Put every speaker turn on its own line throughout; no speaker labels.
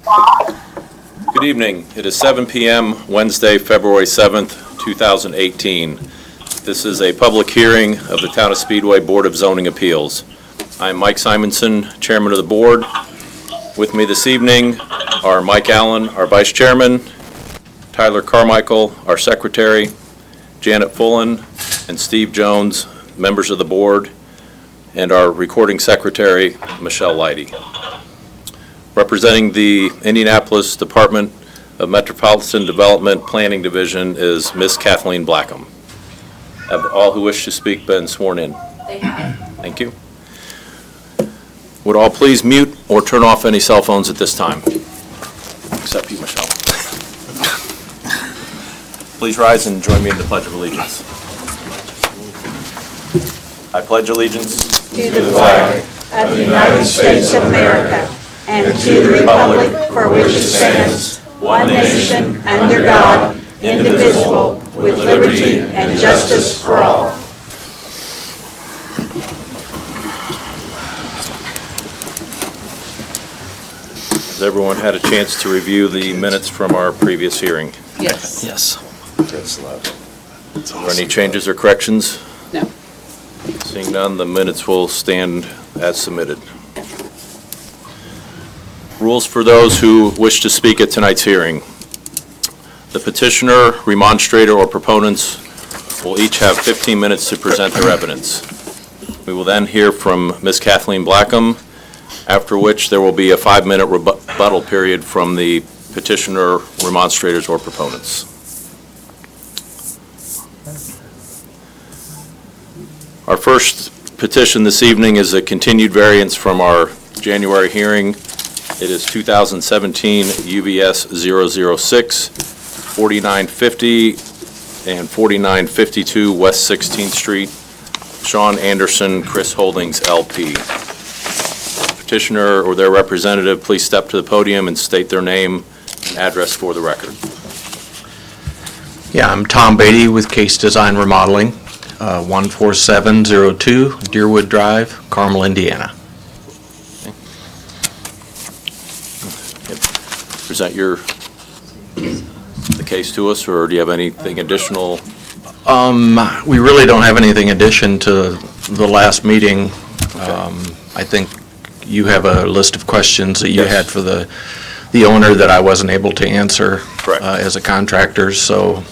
Good evening. It is 7 p.m. Wednesday, February 7th, 2018. This is a public hearing of the Town of Speedway Board of Zoning Appeals. I am Mike Simonson, Chairman of the Board. With me this evening are Mike Allen, our Vice Chairman, Tyler Carmichael, our Secretary, Janet Fullen, and Steve Jones, members of the Board, and our Recording Secretary, Michelle Leidy. Representing the Indianapolis Department of Metropolitan Development Planning Division is Ms. Kathleen Blackham. Have all who wish to speak been sworn in?
They have.
Thank you. Would all please mute or turn off any cell phones at this time? Except you, Michelle. Please rise and join me in the Pledge of Allegiance. I pledge allegiance
To the flag of the United States of America and to the republic for which it stands, one nation, under God, indivisible, with liberty and justice for all.
Has everyone had a chance to review the minutes from our previous hearing?
Yes.
Yes.
Are there any changes or corrections?
No.
Seeing none, the minutes will stand as submitted. Rules for those who wish to speak at tonight's hearing. The petitioner, remonstrator, or proponents will each have 15 minutes to present their evidence. We will then hear from Ms. Kathleen Blackham, after which there will be a 5-minute rebuttal period from the petitioner, remonstrators, or proponents. Our first petition this evening is a continued variance from our January hearing. It is 2017 UVS 006, 4950 and 4952 West 16th Street, Sean Anderson, Chris Holdings, LP. Petitioner or their representative, please step to the podium and state their name and address for the record.
Yeah, I'm Tom Beatty with Case Design Remodeling, 14702 Deerwood Drive, Carmel, Indiana.
Present the case to us, or do you have anything additional?
We really don't have anything addition to the last meeting.
Okay.
I think you have a list of questions that you
Yes.
had for the owner that I wasn't able to answer.
Correct.
As a contractor, so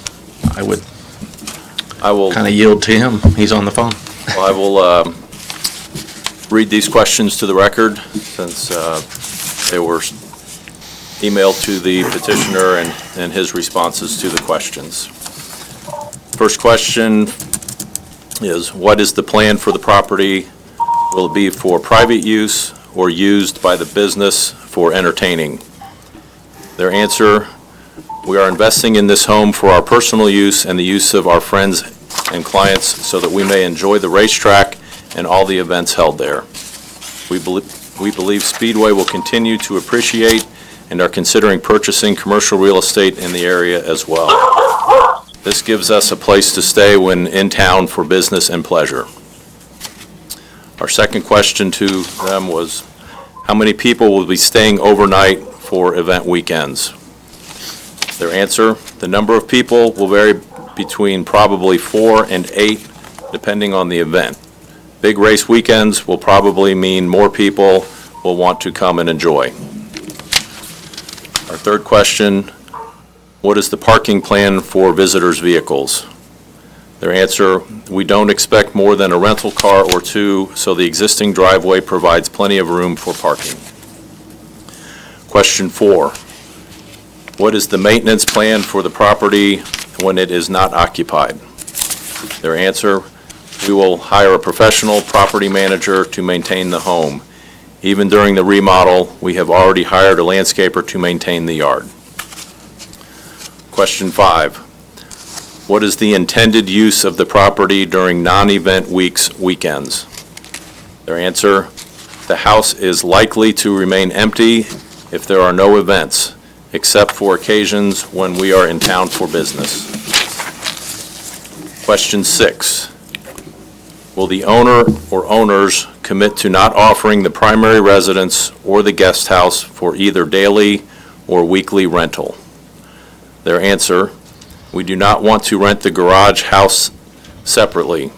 I will kind of
I
yield to him. He's on the phone.
will read these questions to the record since they were emailed to the petitioner and his responses to the questions. First question is, what is the plan for the property? Will it be for private use or used by the business for entertaining? Their answer, we are investing in this home for our personal use and the use of our friends and clients so that we may enjoy the racetrack and all the events held there. We believe Speedway will continue to appreciate and are considering purchasing commercial real estate in the area as well. This gives us a place to stay when in town for business and pleasure. Our second question to them was, how many people will be staying overnight for event weekends? Their answer, the number of people will vary between probably 4 and 8, depending on the event. Big race weekends will probably mean more people will want to come and enjoy. Our third question, what is the parking plan for visitors' vehicles? Their answer, we don't expect more than a rental car or two, so the existing driveway provides plenty of room for parking. Question 4, what is the maintenance plan for the property when it is not occupied? Their answer, we will hire a professional property manager to maintain the home. Even during the remodel, we have already hired a landscaper to maintain the yard. Question 5, what is the intended use of the property during non-event weekends? Their answer, the house is likely to remain empty if there are no events, except for occasions when we are in town for business. Question 6, will the owner or owners commit to not offering the primary residence or the guest house for either daily or weekly rental? Their answer: we do not want to rent the garage house separately.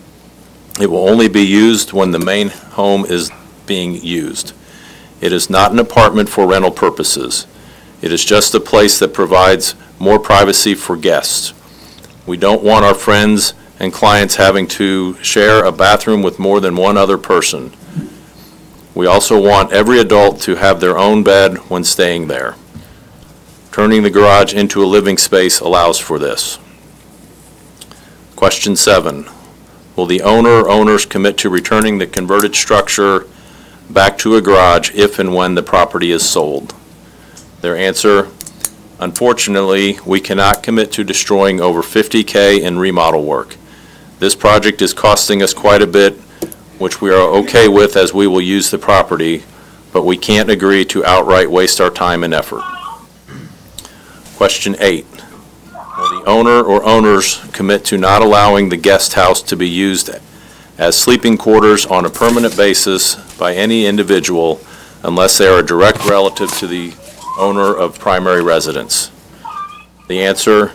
It will only be used when the main home is being used. It is not an apartment for rental purposes. It is just a place that provides more privacy for guests. We don't want our friends and clients having to share a bathroom with more than one other person. We also want every adult to have their own bed when staying there. Turning the garage into a living space allows for this. Question 7. Will the owner or owners commit to returning the converted structure back to a garage if and when the property is sold? Their answer: unfortunately, we cannot commit to destroying over $50,000 in remodel work. This project is costing us quite a bit, which we are okay with as we will use the property, but we can't agree to outright waste our time and effort. Question 8. Will the owner or owners commit to not allowing the guest house to be used as sleeping quarters on a permanent basis by any individual unless they are a direct relative to the owner of primary residence? The answer: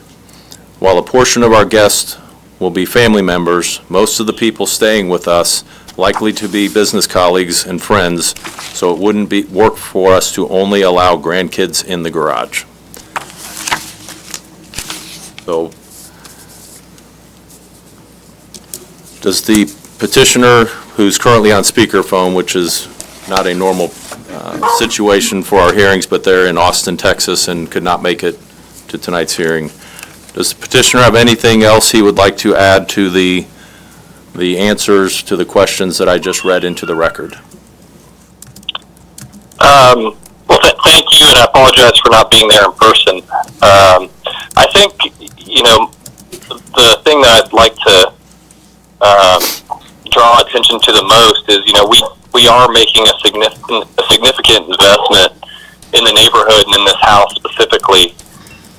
while a portion of our guests will be family members, most of the people staying with us likely to be business colleagues and friends, so it wouldn't work for us to only allow grandkids in the garage. So, does the petitioner, who's currently on speakerphone, which is not a normal situation for our hearings, but they're in Austin, Texas, and could not make it to tonight's hearing, does the petitioner have anything else he would like to add to the answers to the questions that I just read into the record?
Well, thank you, and I apologize for not being there in person. I think, the thing that I'd like to draw attention to the most is, we are making a significant investment in the neighborhood and in this house specifically,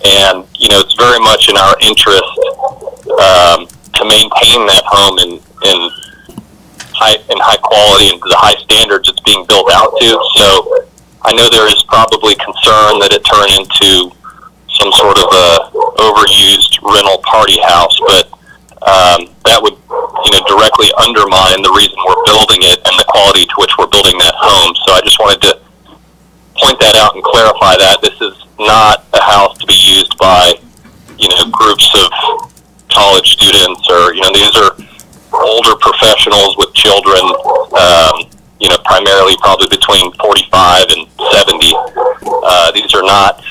and it's very much in our interest to maintain that home in high quality and to the high standards it's being built out to. So I know there is probably concern that it turn into some sort of a overused rental party house, but that would directly undermine the reason we're building it and the quality to which we're building that home. So I just wanted to point that out and clarify that this is not a house to be used by groups of college students, or these are older professionals with children, primarily probably between 45 and 70. These are not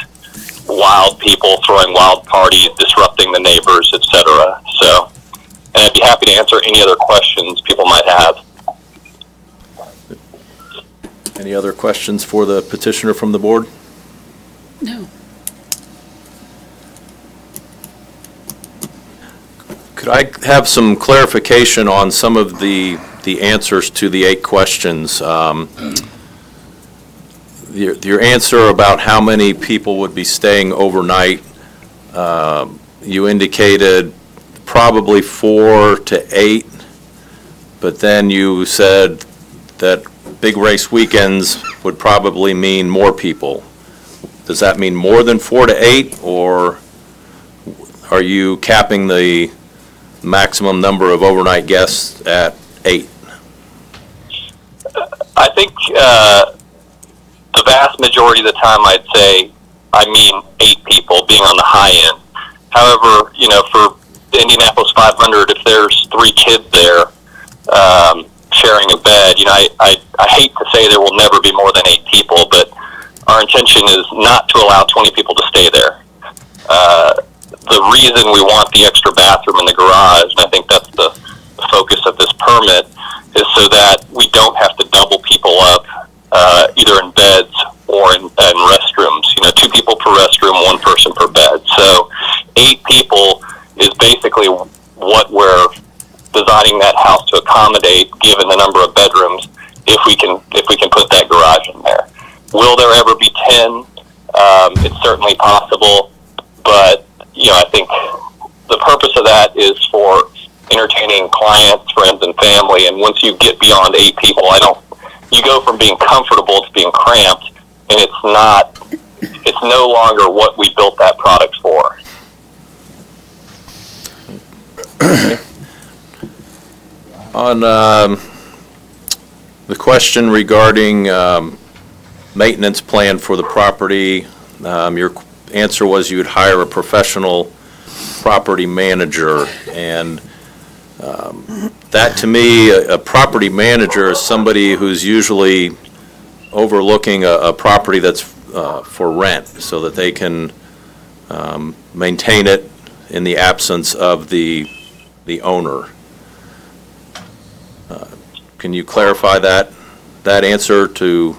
wild people throwing wild parties, disrupting the neighbors, etc. So, and I'd be happy to answer any other questions people might have.
Any other questions for the petitioner from the board?
No.
Could I have some clarification on some of the answers to the 8 questions? Your answer about how many people would be staying overnight, you indicated probably 4 to 8, but then you said that big race weekends would probably mean more people. Does that mean more than 4 to 8, or are you capping the maximum number of overnight guests at 8?
I think the vast majority of the time I'd say I mean 8 people being on the high end. However, for the Indianapolis 500, if there's 3 kids there sharing a bed, I hate to say there will never be more than 8 people, but our intention is not to allow 20 people to stay there. The reason we want the extra bathroom in the garage, and I think that's the focus of this permit, is so that we don't have to double people up either in beds or in restrooms. 2 people per restroom, 1 person per bed. So 8 people is basically what we're designing that house to accommodate, given the number of bedrooms, if we can put that garage in there. Will there ever be 10? It's certainly possible, but I think the purpose of that is for entertaining clients, friends, and family. And once you get beyond 8 people, you go from being comfortable to being cramped, and it's not it's no longer what we built that product for.
On the question regarding maintenance plan for the property, your answer was you would hire a professional property manager, and that to me, a property manager is somebody who's usually overlooking a property that's for rent, so that they can maintain it in the absence of the owner. Can you clarify that answer to?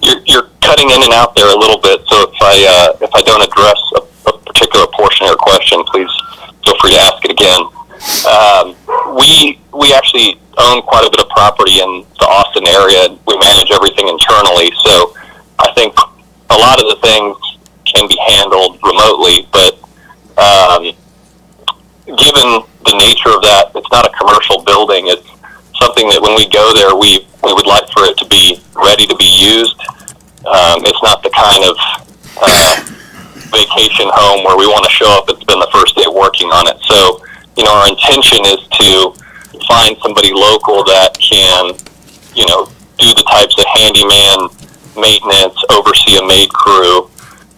You're cutting in and out there a little bit, so if I don't address a particular portion of your question, please feel free to ask it again. We actually own quite a bit of property in the Austin area. We manage everything internally, so I think a lot of the things can be handled remotely, but given the nature of that, it's not a commercial building. It's something that when we go there, we would like for it to be ready to be used. It's not the kind of vacation home where we want to show up and spend the first day working on it. So, our intention is to find somebody local that can, do the types of handyman maintenance, oversee a maid crew,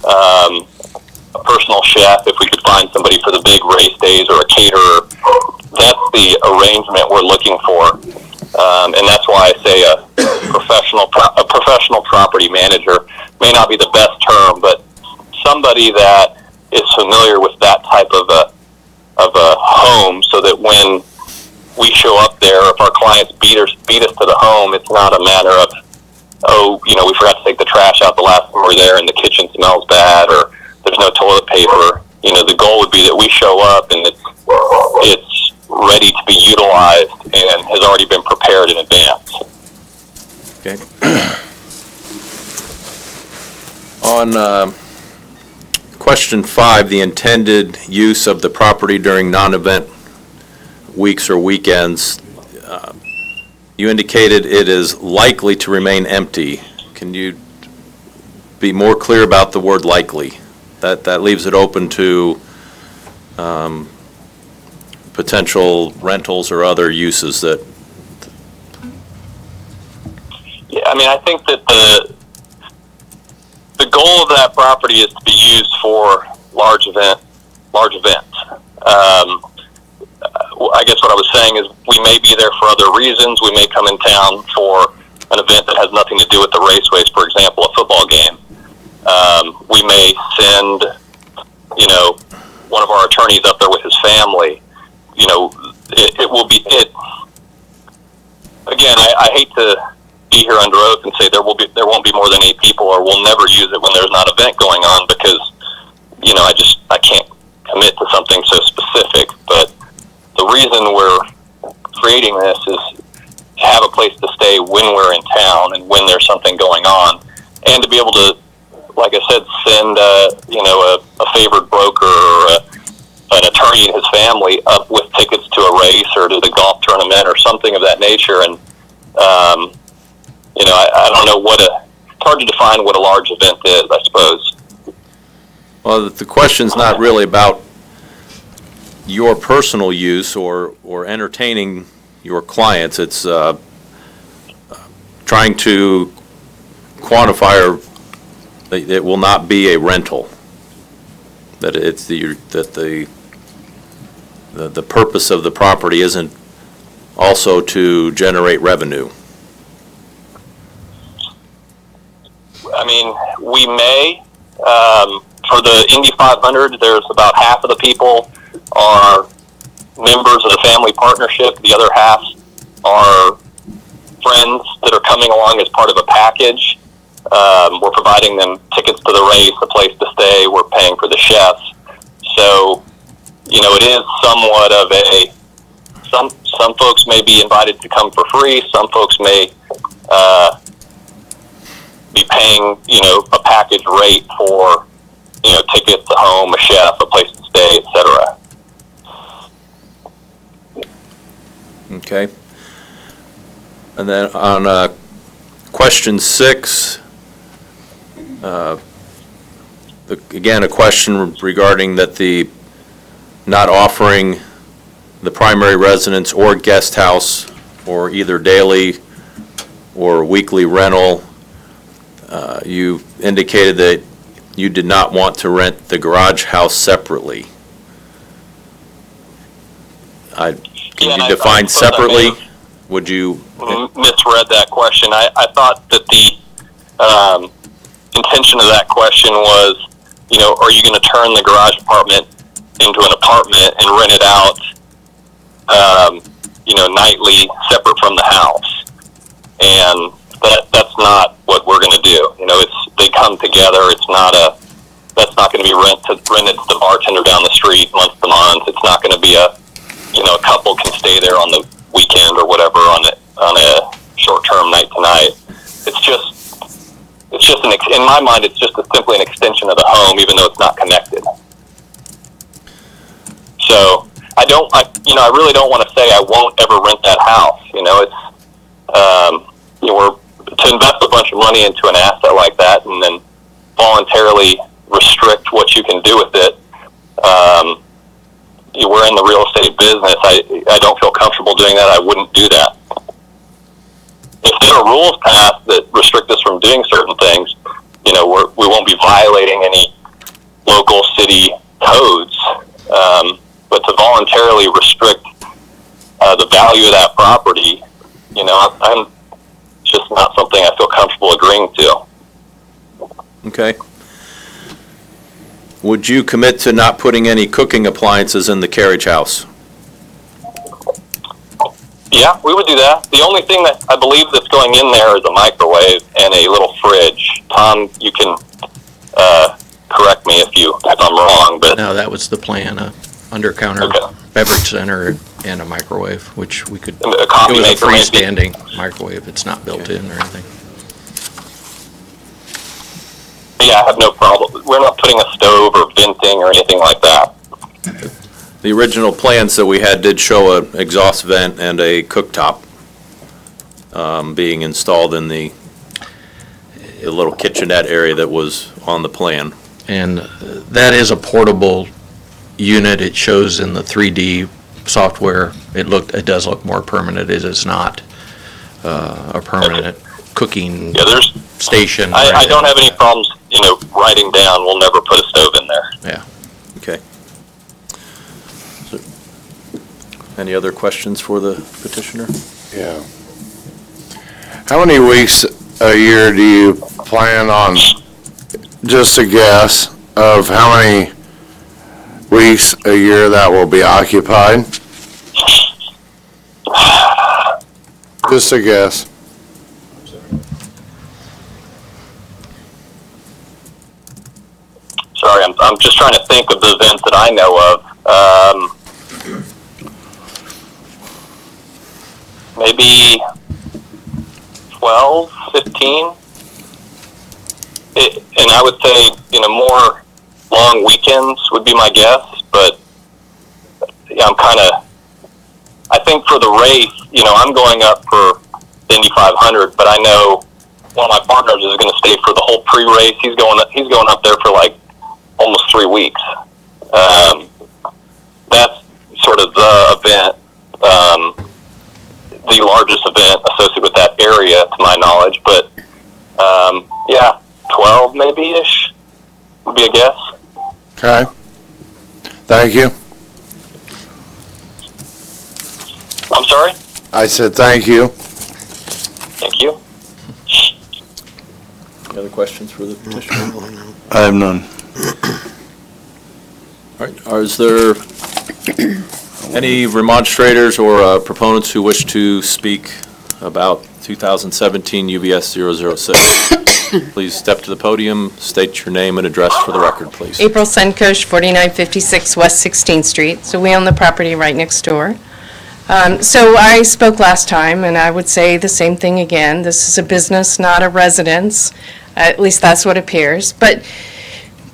a personal chef, if we could find somebody for the big race days, or a caterer. That's the arrangement we're looking for. And that's why I say a professional property manager may not be the best term, but somebody that is familiar with that type of a home, so that when we show up there, if our clients beat us to the home, it's not a matter of, we forgot to take the trash out the last time we were there and the kitchen smells bad, or there's no toilet paper. The goal would be that we show up and it's ready to be utilized and has already been prepared in advance.
Okay. On question 5, the intended use of the property during non-event weeks or weekends, you indicated it is likely to remain empty. Can you be more clear about the word likely? That leaves it open to potential rentals or other uses that.
Yeah, I think that the goal of that property is to be used for large events. I guess what I was saying is we may be there for other reasons. We may come in town for an event that has nothing to do with the raceways, for example, a football game. We may send, one of our attorneys up there with his family. It will be, again, I hate to be here under oath and say there won't be more than 8 people, or we'll never use it when there's not an event going on, because, I can't commit to something so specific. But the reason we're creating this is to have a place to stay when we're in town and when there's something going on, and to be able to, like I said, send a favored broker or an attorney and his family up with tickets to a race or to the golf tournament or something of that nature. And I don't know it's hard to define what a large event is, I suppose.
Well, the question's not really about your personal use or entertaining your clients. It's trying to quantify, or it will not be a rental. That it's the purpose of the property isn't also to generate revenue.
We may. For the Indy 500, there's about half of the people are members of the family partnership. The other half are friends that are coming along as part of a package. We're providing them tickets to the race, a place to stay. We're paying for the chefs. So, it is somewhat of some folks may be invited to come for free. Some folks may be paying, a package rate for, tickets, a home, a chef, a place to stay, etc.
Okay. And then on Question 6, again, a question regarding that the not offering the primary residence or guest house or either daily or weekly rental. You indicated that you did not want to rent the garage house separately. Can you define separately? Would you?
Misread that question. I thought that the intention of that question was, are you going to turn the garage apartment into an apartment and rent it out, nightly, separate from the house? And that's not what we're going to do. They come together. That's not going to be rented to the bartender down the street month to month. It's not going to be a couple can stay there on the weekend or whatever on a short-term night to night. It's just in my mind, it's just simply an extension of the home, even though it's not connected. So I really don't want to say I won't ever rent that house. We're to invest a bunch of money into an asset like that and then voluntarily restrict what you can do with it. We're in the real estate business. I don't feel comfortable doing that. I wouldn't do that. If there are rules passed that restrict us from doing certain things, we won't be violating any local city codes. But to voluntarily restrict the value of that property, I'm just not something I feel comfortable agreeing to.
Okay. Would you commit to not putting any cooking appliances in the carriage house?
Yeah, we would do that. The only thing that I believe that's going in there is a microwave and a little fridge. Tom, you can correct me if I'm wrong, but
No, that was the plan, under-counter
Okay.
beverage center and a microwave, which we could,
a coffee
it was a
maker maybe.
freestanding microwave, it's not built in or anything.
Yeah, I have no problem. We're not putting a stove or venting or anything like that.
The original plans that we had did show an exhaust vent and a cooktop being installed in the little kitchenette area that was on the plan.
And that is a portable unit, it shows in the 3D software, it does look more permanent, it is not a permanent cooking
Yeah,
station.
I don't have any problems, writing down, we'll never put a stove in there.
Yeah.
Okay. Any other questions for the petitioner?
Yeah. How many weeks a year do you plan on, just a guess, of how many weeks a year that will be occupied? Just a guess.
Sorry, I'm just trying to think of the events that I know of. Maybe 12, 15. And I would say, more long weekends would be my guess, but yeah, I think for the race, I'm going up for the Indy 500, but I know one of my partners is going to stay for the whole pre-race. He's going up there for like almost 3 weeks. That's sort of the event, the largest event associated with that area, to my knowledge. But yeah, 12 maybe-ish would be a guess.
Okay. Thank you.
I'm sorry?
I said thank you.
Thank you.
Any other questions for the petitioner?
I have none.
All right, is there any remonstrators or proponents who wish to speak about 2017 UBS 006? Please step to the podium, state your name and address for the record, please.
April Senkosh, 4956 West 16th Street. So we own the property right next door. So I spoke last time, and I would say the same thing again. This is a business, not a residence. At least that's what appears. But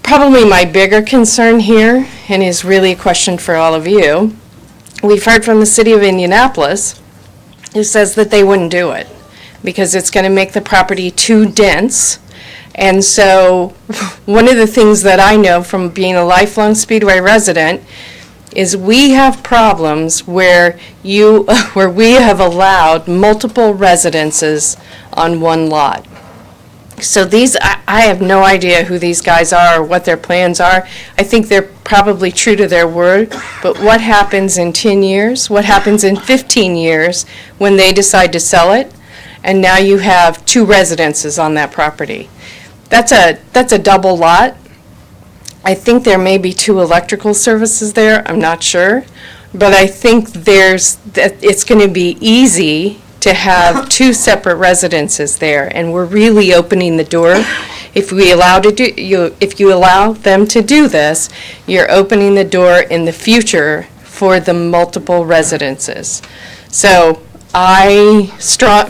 probably my bigger concern here, and is really a question for all of you, we've heard from the city of Indianapolis, who says that they wouldn't do it. because it's going to make the property too dense. And so one of the things that I know from being a lifelong Speedway resident is we have problems where we have allowed multiple residences on one lot. So I have no idea who these guys are or what their plans are. I think they're probably true to their word, but what happens in 10 years? What happens in 15 years when they decide to sell it? And now you have 2 residences on that property. That's a double lot. I think there may be 2 electrical services there, I'm not sure. But I think it's going to be easy to have 2 separate residences there, and we're really opening the door. If you allow them to do this, you're opening the door in the future for the multiple residences. So I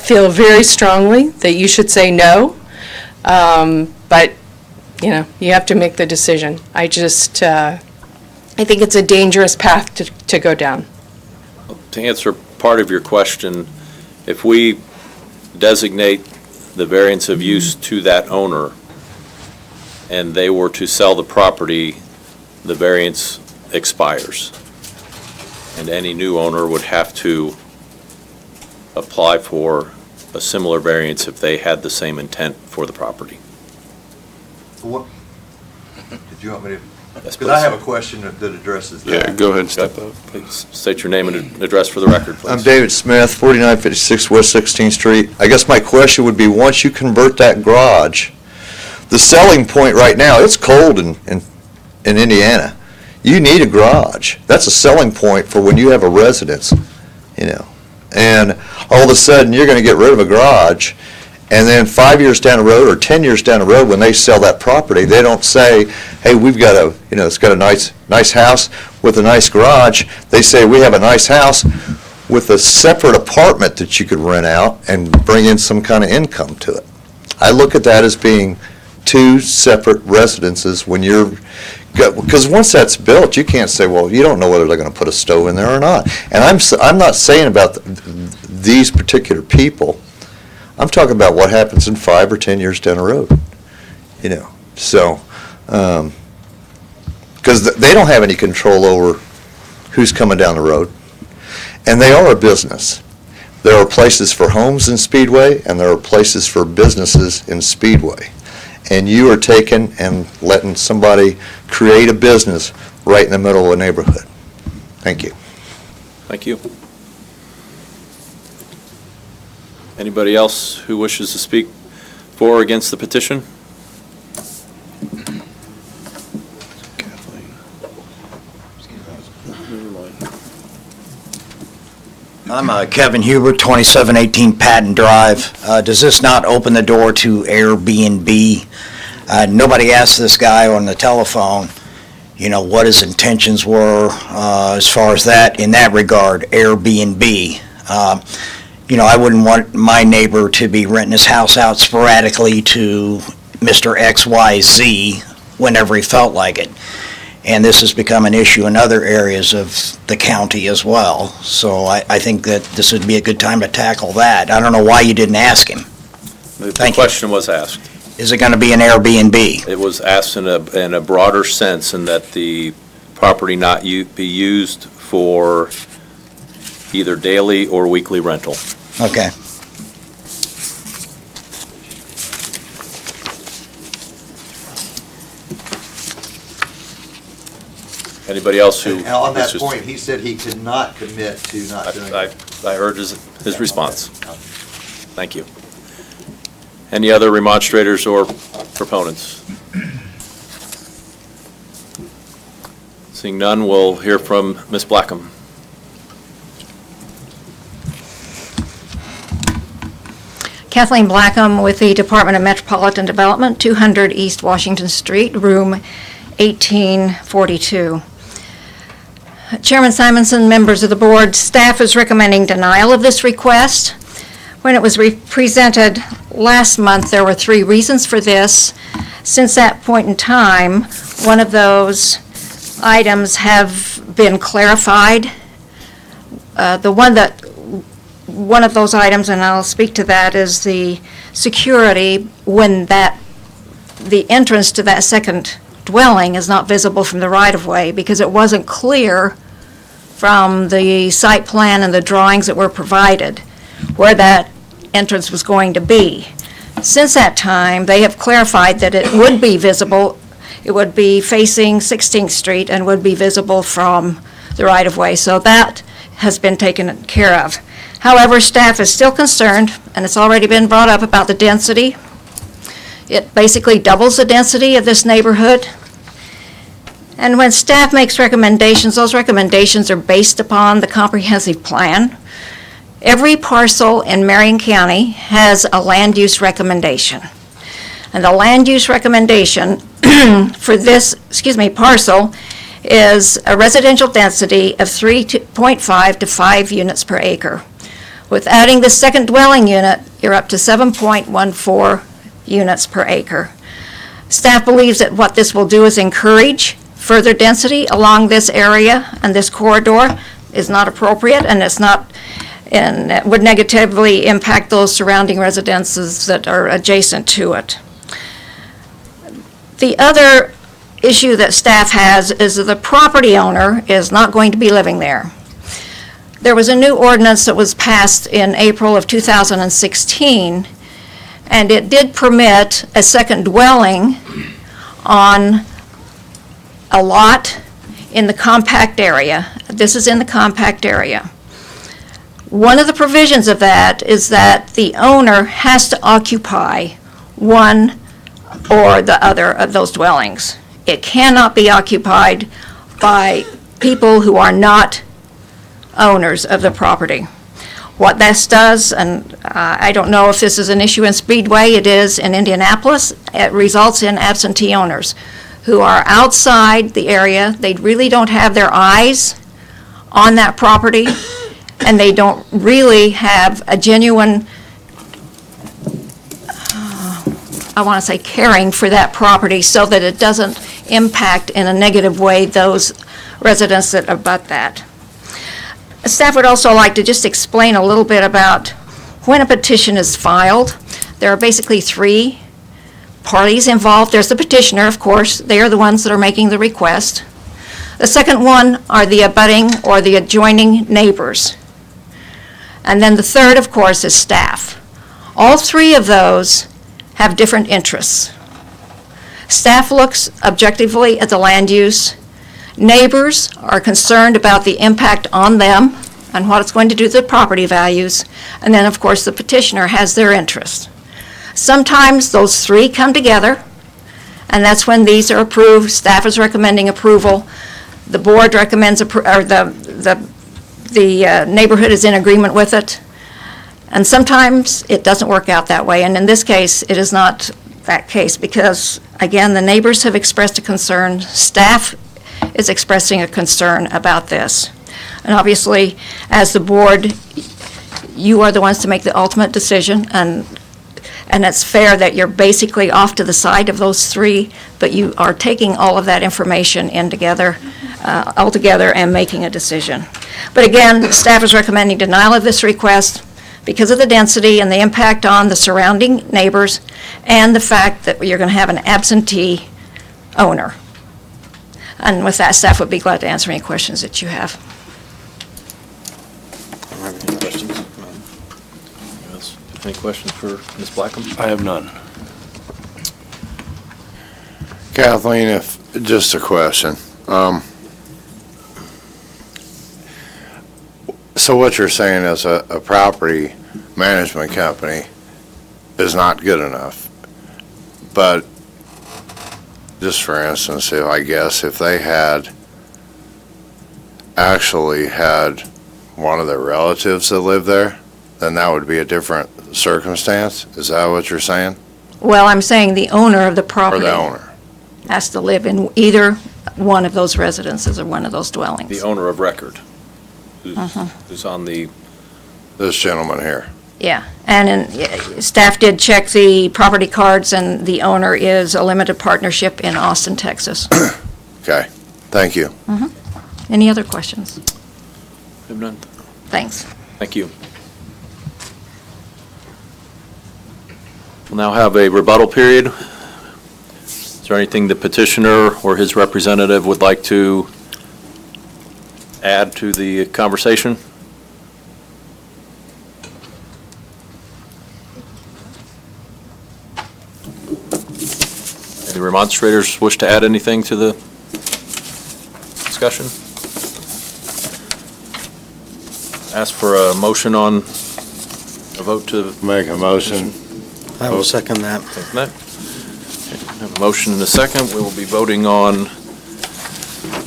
feel very strongly that you should say no, but you have to make the decision. I think it's a dangerous path to go down.
To answer part of your question, if we designate the variance of use to that owner and they were to sell the property, the variance expires. And any new owner would have to apply for a similar variance if they had the same intent for the property.
What, did you want me to?
Yes,
Because I
please.
have a question that addresses that.
Yeah, go ahead and step up.
Please state your name and address for the record, please.
I'm David Smith, 4956 West 16th Street. I guess my question would be, once you convert that garage, the selling point right now, it's cold in Indiana. You need a garage. That's a selling point for when you have a residence, And all of a sudden, you're going to get rid of a garage, and then 5 years down the road or 10 years down the road, when they sell that property, they don't say, hey, we've got it's got a nice house with a nice garage. They say, we have a nice house with a separate apartment that you could rent out and bring in some kind of income to it. I look at that as being 2 separate residences because once that's built, you can't say, well, you don't know whether they're going to put a stove in there or not. And I'm not saying about these particular people. I'm talking about what happens in 5 or 10 years down the road, So, because they don't have any control over who's coming down the road, and they are a business. There are places for homes in Speedway, and there are places for businesses in Speedway. And you are taking and letting somebody create a business right in the middle of a neighborhood. Thank you.
Thank you. Anybody else who wishes to speak for or against the petition? Kathleen.
I'm Kevin Huber, 2718 Patton Drive. Does this not open the door to Airbnb? Nobody asked this guy on the telephone, what his intentions were as far as that, in that regard, Airbnb. I wouldn't want my neighbor to be renting his house out sporadically to Mr. XYZ whenever he felt like it. And this has become an issue in other areas of the county as well. So I think that this would be a good time to tackle that. I don't know why you didn't ask him.
The
Thank you.
question was asked.
Is it going to be an Airbnb?
It was asked in a broader sense in that the property not be used for either daily or weekly rental.
Okay.
Anybody else who?
And on that
wishes-
point, he said he could not commit to not doing it.
I heard his response. Thank you. Any other remonstrators or proponents? Seeing none, we'll hear from Ms. Blackham.
Kathleen Blackham with the Department of Metropolitan Development, 200 East Washington Street, room 1842. Chairman Simonson, members of the board, staff is recommending denial of this request. When it was presented last month, there were 3 reasons for this. Since that point in time, one of those items have been clarified. The one that one of those items, and I'll speak to that, is the security when the entrance to that second dwelling is not visible from the right-of-way, because it wasn't clear from the site plan and the drawings that were provided where that entrance was going to be. Since that time, they have clarified that it would be visible. It would be facing 16th Street and would be visible from the right-of-way, so that has been taken care of. However, staff is still concerned, and it's already been brought up, about the density. It basically doubles the density of this neighborhood. And when staff makes recommendations, those recommendations are based upon the comprehensive plan. Every parcel in Marion County has a land use recommendation. And the land use recommendation for this, parcel is a residential density of 3.5 to 5 units per acre. With adding the second dwelling unit, you're up to 7.14 units per acre. Staff believes that what this will do is encourage further density along this area, and this corridor is not appropriate, and it would negatively impact those surrounding residences that are adjacent to it. The other issue that staff has is that the property owner is not going to be living there. There was a new ordinance that was passed in April of 2016, and it did permit a second dwelling on a lot in the compact area. This is in the compact area. One of the provisions of that is that the owner has to occupy one or the other of those dwellings. It cannot be occupied by people who are not owners of the property. What this does, and I don't know if this is an issue in Speedway, it is in Indianapolis, it results in absentee owners who are outside the area. They really don't have their eyes on that property, and they don't really have a genuine, I want to say, caring for that property so that it doesn't impact in a negative way those residents that abut that. Staff would also like to just explain a little bit about when a petition is filed. There are basically 3 parties involved. There's the petitioner, of course. They are the ones that are making the request. The second one are the abutting or the adjoining neighbors. And then the third, of course, is staff. All 3 of those have different interests. Staff looks objectively at the land use. Neighbors are concerned about the impact on them and what it's going to do to the property values. And then, of course, the petitioner has their interest. Sometimes those 3 come together, and that's when these are approved. Staff is recommending approval. The board recommends, or the neighborhood is in agreement with it. And sometimes it doesn't work out that way. And in this case, it is not that case because, again, the neighbors have expressed a concern. Staff is expressing a concern about this. And obviously, as the board, you are the ones to make the ultimate decision, and it's fair that you're basically off to the side of those 3, but you are taking all of that information in together, all together, and making a decision. But again, staff is recommending denial of this request because of the density and the impact on the surrounding neighbors and the fact that you're going to have an absentee owner. And with that, staff would be glad to answer any questions that you have.
Any questions? Any questions for Ms. Blackham?
I have none.
Kathleen, just a question. So what you're saying is a property management company is not good enough. But just for instance, if they had actually had one of their relatives that lived there, then that would be a different circumstance? Is that what you're saying?
Well, I'm saying the owner of the
Or
property
the owner?
has to live in either one of those residences or one of those dwellings.
The owner of record, who's on the,
This gentleman here.
Yeah, and staff did check the property cards, and the owner is a limited partnership in Austin, Texas.
Okay, thank you.
Any other questions?
have none?
Thanks.
Thank you. We'll now have a rebuttal period. Is there anything the petitioner or his representative would like to add to the conversation? Any remonstrators wish to add anything to the discussion? Ask for a motion on a vote to
Make a motion.
I will second that.
take that. Okay, have a motion and a second. We will be voting on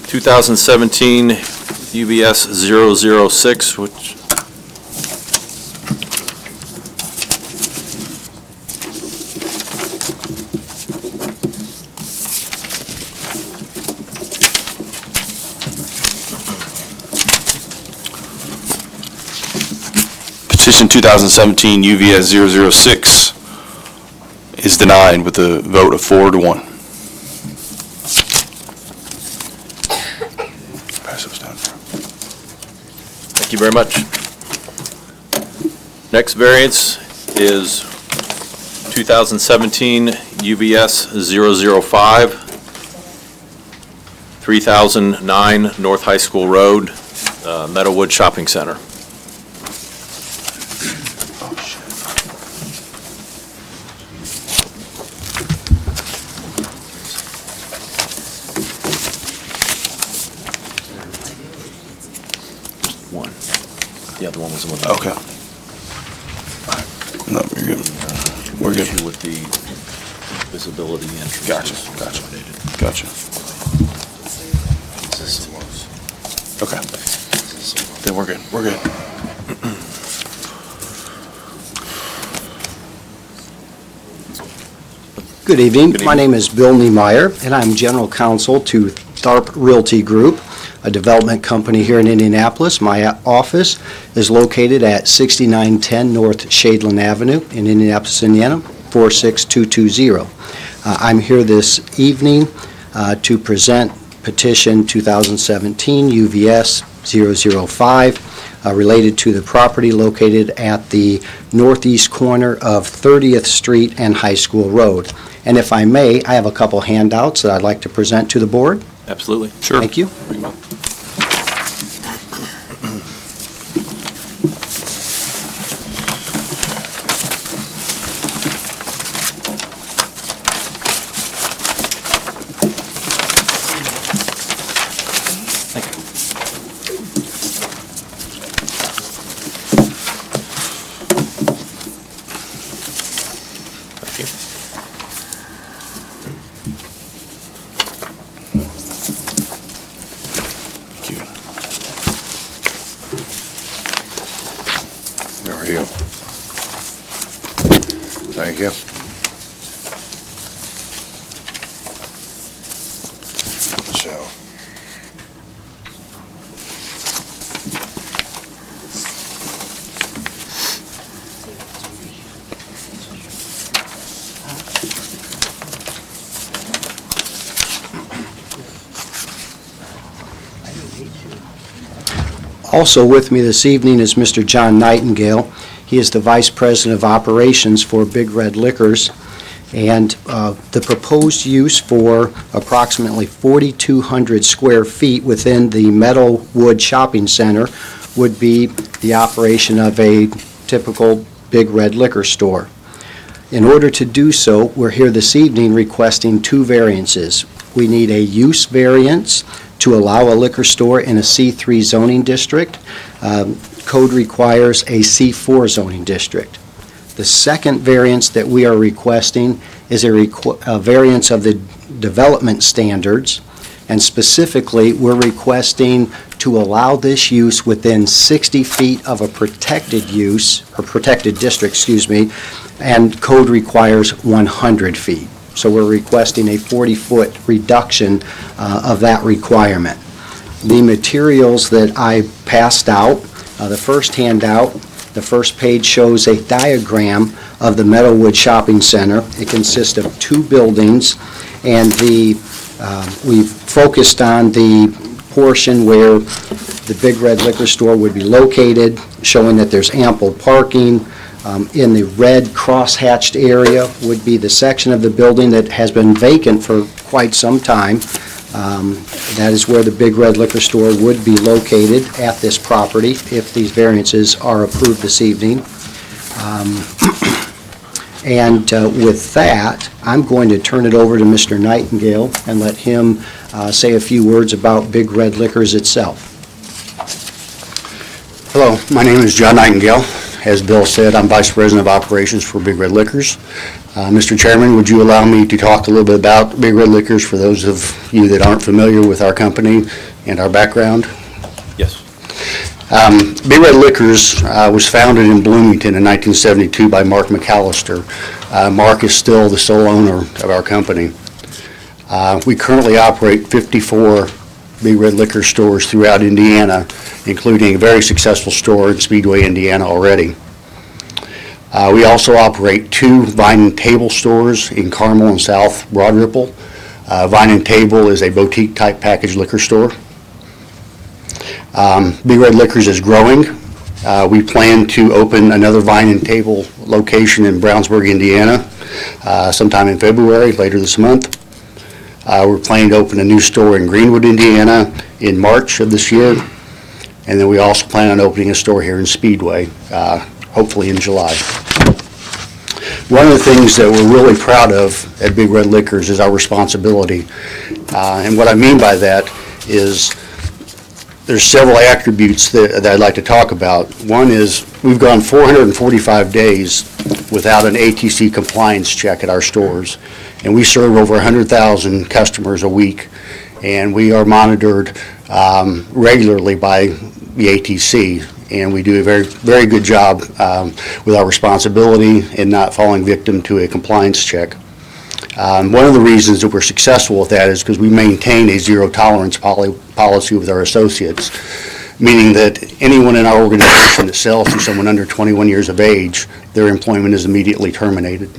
2017 UBS 006, which
Petition 2017 UVS 006 is denied with a vote of 4-1. Pass those down.
Thank you very much. Next variance is 2017 UBS 005, 3009 North High School Road, Meadowwood Shopping Center. One. The other one was the one.
Okay. No, you're good. We're good.
Issue with the visibility entrances.
Gotcha. Okay. Then we're good.
Good evening.
Good
My
evening.
name is Bill Niemeyer, and I'm General Counsel to Tharp Realty Group, a development company here in Indianapolis. My office is located at 6910 North Shadeland Avenue in Indianapolis, Indiana, 46220. I'm here this evening to present petition 2017 UVS 005 related to the property located at the northeast corner of 30th Street and High School Road. And if I may, I have a couple handouts that I'd like to present to the board.
Absolutely.
Sure.
Thank you.
Bring them up. Thank you.
Thank you. How are you?
Thank you.
So,
Also with me this evening is Mr. John Nightingale. He is the Vice President of Operations for Big Red Liquors, and the proposed use for approximately 4,200 square feet within the Meadowwood Shopping Center would be the operation of a typical Big Red Liquor store. In order to do so, we're here this evening requesting two variances. We need a use variance to allow a liquor store in a C3 zoning district. Code requires a C4 zoning district. The second variance that we are requesting is a variance of the development standards, and specifically, we're requesting to allow this use within 60 feet of a protected use, or protected district, excuse me, and code requires 100 feet. So we're requesting a 40-foot reduction of that requirement. The materials that I passed out, the first handout, the first page shows a diagram of the Meadowwood Shopping Center. It consists of two buildings, and we've focused on the portion where the Big Red Liquor Store would be located, showing that there's ample parking, In the red cross-hatched area would be the section of the building that has been vacant for quite some time. That is where the Big Red Liquor Store would be located at this property if these variances are approved this evening. And with that, I'm going to turn it over to Mr. Nightingale and let him say a few words about Big Red Liquors itself.
Hello, my name is John Nightingale. As Bill said, I'm Vice President of Operations for Big Red Liquors. Mr. Chairman, would you allow me to talk a little bit about Big Red Liquors for those of you that aren't familiar with our company and our background?
Yes.
Big Red Liquors was founded in Bloomington in 1972 by Mark McAllister. Mark is still the sole owner of our company. We currently operate 54 Big Red Liquor stores throughout Indiana, including a very successful store in Speedway, Indiana already. We also operate 2 Vine and Table stores in Carmel and South Broad Ripple. Vine and Table is a boutique-type packaged liquor store. Big Red Liquors is growing. We plan to open another Vine and Table location in Brownsburg, Indiana, sometime in February, later this month. We're planning to open a new store in Greenwood, Indiana in March of this year. And then we also plan on opening a store here in Speedway, hopefully in July. One of the things that we're really proud of at Big Red Liquors is our responsibility. And what I mean by that is there's several attributes that I'd like to talk about. One is we've gone 445 days without an ATC compliance check at our stores, and we serve over 100,000 customers a week, and we are monitored regularly by the ATC, and we do a very, very good job with our responsibility and not falling victim to a compliance check. One of the reasons that we're successful with that is because we maintain a zero tolerance policy with our associates, meaning that anyone in our organization that sells to someone under 21 years of age, their employment is immediately terminated.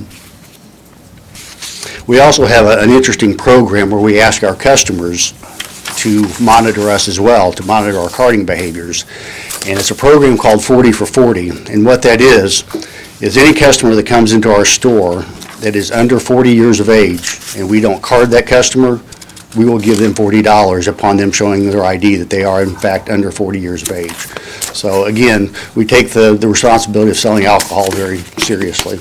We also have an interesting program where we ask our customers to monitor us as well, to monitor our carding behaviors. And it's a program called 40 for 40. And what that is any customer that comes into our store that is under 40 years of age and we don't card that customer, we will give them $40 upon them showing their ID that they are in fact under 40 years of age. So again, we take the responsibility of selling alcohol very seriously.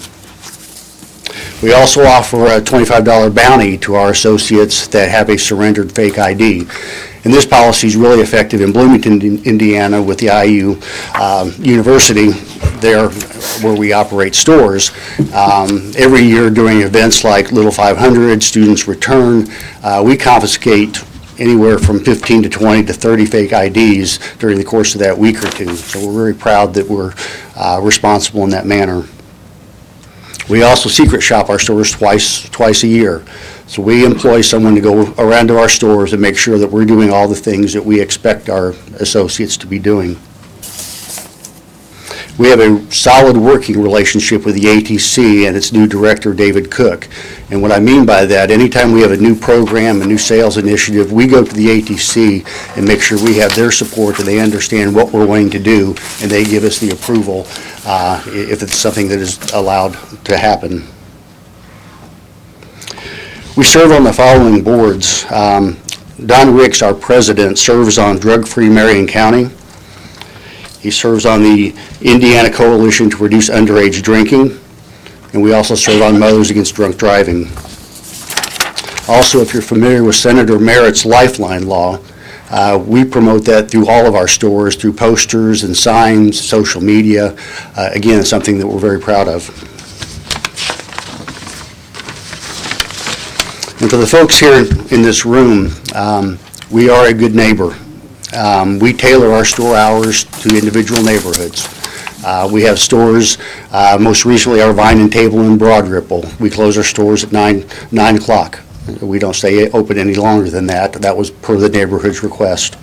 We also offer a $25 bounty to our associates that have a surrendered fake ID. And this policy is really effective in Bloomington, Indiana with the IU University, there where we operate stores. Every year during events like Little 500, Students Return, we confiscate anywhere from 15 to 20 to 30 fake IDs during the course of that week or two. So we're very proud that we're responsible in that manner. We also secret shop our stores twice a year. So we employ someone to go around to our stores and make sure that we're doing all the things that we expect our associates to be doing. We have a solid working relationship with the ATC and its new director, David Cook. And what I mean by that, anytime we have a new program, a new sales initiative, we go to the ATC and make sure we have their support and they understand what we're wanting to do, and they give us the approval if it's something that is allowed to happen. We serve on the following boards. Don Ricks, our president, serves on Drug-Free Marion County. He serves on the Indiana Coalition to Reduce Underage Drinking, and we also serve on Mothers Against Drunk Driving. Also, if you're familiar with Senator Merritt's Lifeline Law, we promote that through all of our stores, through posters and signs, social media. Again, it's something that we're very proud of. And for the folks here in this room, we are a good neighbor. We tailor our store hours to individual neighborhoods. We have stores, most recently our Vine and Table in Broad Ripple. We close our stores at 9 o'clock. We don't stay open any longer than that. That was per the neighborhood's request.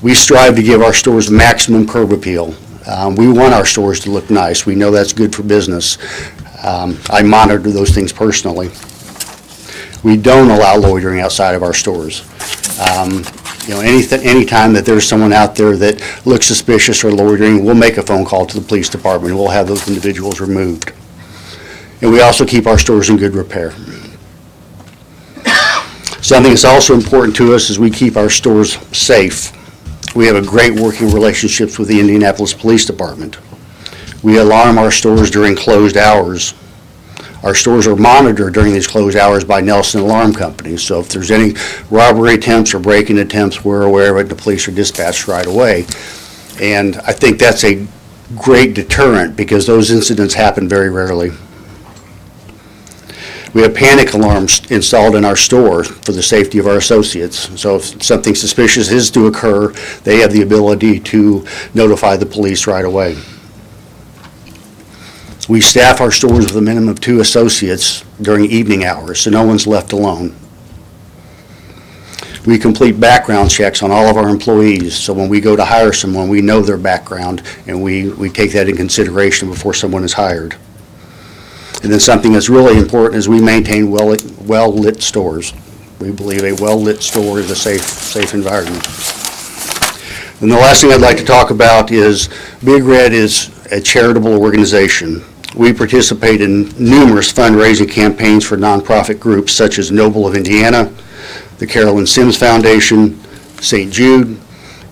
We strive to give our stores maximum curb appeal. We want our stores to look nice. We know that's good for business. I monitor those things personally. We don't allow loitering outside of our stores. anytime that there's someone out there that looks suspicious or loitering, we'll make a phone call to the police department, and we'll have those individuals removed. And we also keep our stores in good repair. Something that's also important to us is we keep our stores safe. We have a great working relationships with the Indianapolis Police Department. We alarm our stores during closed hours. Our stores are monitored during these closed hours by Nelson Alarm Company. So if there's any robbery attempts or break-in attempts, we're aware of it. The police are dispatched right away. And I think that's a great deterrent because those incidents happen very rarely. We have panic alarms installed in our store for the safety of our associates. So if something suspicious is to occur, they have the ability to notify the police right away. We staff our stores with a minimum of 2 associates during evening hours, so no one's left alone. We complete background checks on all of our employees, so when we go to hire someone, we know their background, and we take that in consideration before someone is hired. And then something that's really important is we maintain well-lit stores. We believe a well-lit store is a safe environment. And the last thing I'd like to talk about is Big Red is a charitable organization. We participate in numerous fundraising campaigns for nonprofit groups such as Noble of Indiana, the Carolyn Sims Foundation, St. Jude,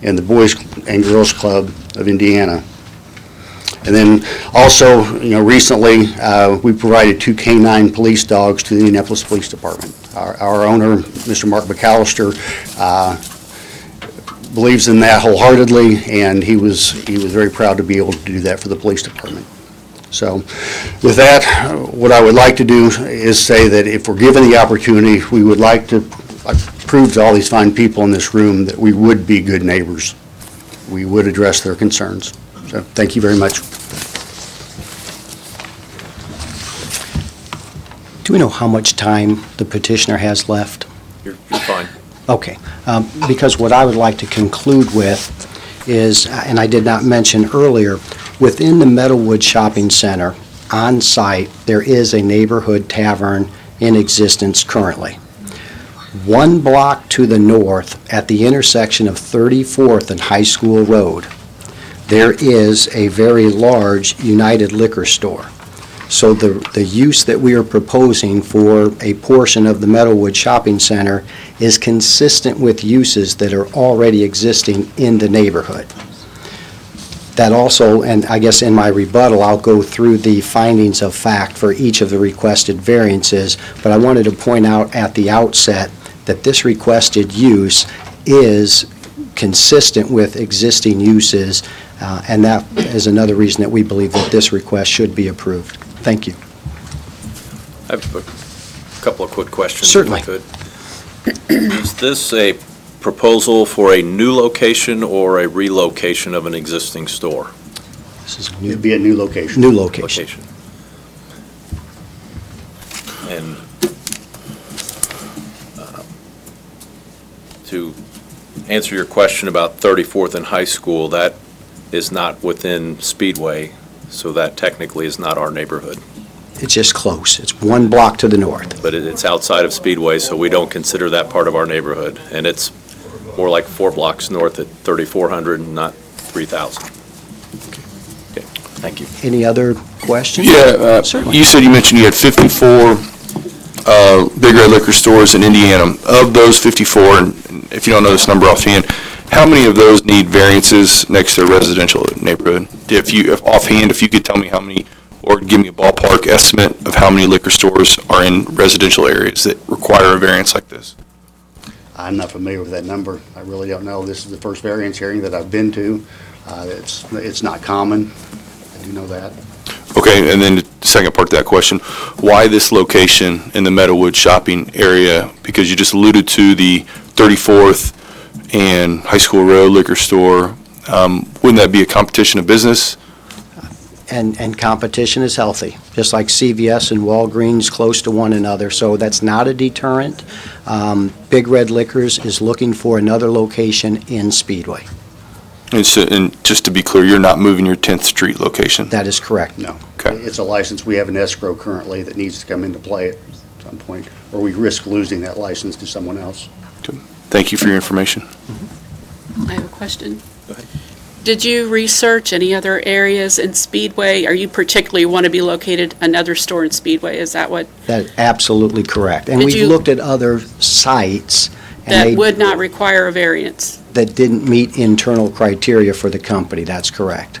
and the Boys and Girls Club of Indiana. And then also, recently, we provided 2 canine police dogs to the Indianapolis Police Department. Our owner, Mr. Mark McAllister, believes in that wholeheartedly, and he was very proud to be able to do that for the police department. So with that, what I would like to do is say that if we're given the opportunity, we would like to prove to all these fine people in this room that we would be good neighbors. We would address their concerns. So thank you very much.
Do we know how much time the petitioner has left?
You're fine.
Okay, because what I would like to conclude with is, and I did not mention earlier, within the Meadowwood Shopping Center, on site, there is a neighborhood tavern in existence currently. 1 block to the north, at the intersection of 34th and High School Road, there is a very large United Liquor Store. So the use that we are proposing for a portion of the Meadowwood Shopping Center is consistent with uses that are already existing in the neighborhood. That also, and I guess in my rebuttal, I'll go through the findings of fact for each of the requested variances, but I wanted to point out at the outset that this requested use is consistent with existing uses, and that is another reason that we believe that this request should be approved. Thank you.
I have a couple of quick questions.
Certainly.
If I could. Is this a proposal for a new location or a relocation of an existing store?
This is
It'd be a new location.
new location.
And to answer your question about 34th and High School, that is not within Speedway, so that technically is not our neighborhood.
It's just close. It's 1 block to the north.
But it's outside of Speedway, so we don't consider that part of our neighborhood. And it's more like 4 blocks north at 3400 and not 3000. Okay, thank you.
Any other questions?
Yeah,
Certainly.
you said you mentioned you had 54 Big Red liquor stores in Indiana. Of those 54, and if you don't know this number offhand, how many of those need variances next to a residential neighborhood? If offhand, if you could tell me how many, or give me a ballpark estimate of how many liquor stores are in residential areas that require a variance like this?
I'm not familiar with that number. I really don't know. This is the first variance hearing that I've been to. It's not common. I do know that.
Okay, and then the second part to that question, why this location in the Meadowwood shopping area? Because you just alluded to the 34th and High School Road liquor store. Wouldn't that be a competition of business?
And competition is healthy, just like CVS and Walgreens close to one another, so that's not a deterrent. Big Red Liquors is looking for another location in Speedway.
And just to be clear, you're not moving your 10th Street location?
That is correct.
No.
Okay.
It's a license. We have an escrow currently that needs to come into play at some point, or we risk losing that license to someone else.
Thank you for your information.
I have a question.
Go ahead.
Did you research any other areas in Speedway? Are you particularly want to be located another store in Speedway? Is that what,
That is absolutely correct. And
Did
we've
you-
looked at other sites and
that
they,
would not require a variance?
that didn't meet internal criteria for the company. That's correct.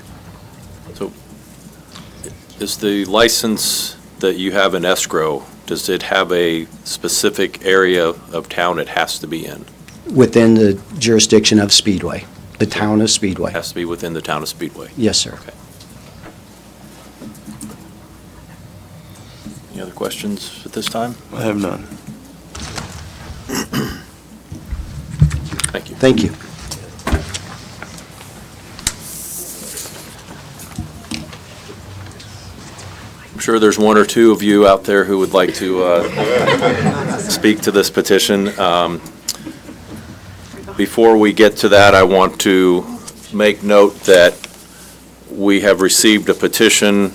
Is the license that you have in escrow, does it have a specific area of town it has to be in?
Within the jurisdiction of Speedway, the town of
It
Speedway.
has to be within the town of Speedway.
Yes, sir.
Any other questions at this time?
I have none.
Thank you.
Thank you.
I'm sure there's one or two of you out there who would like to speak to this petition. Before we get to that, I want to make note that we have received a petition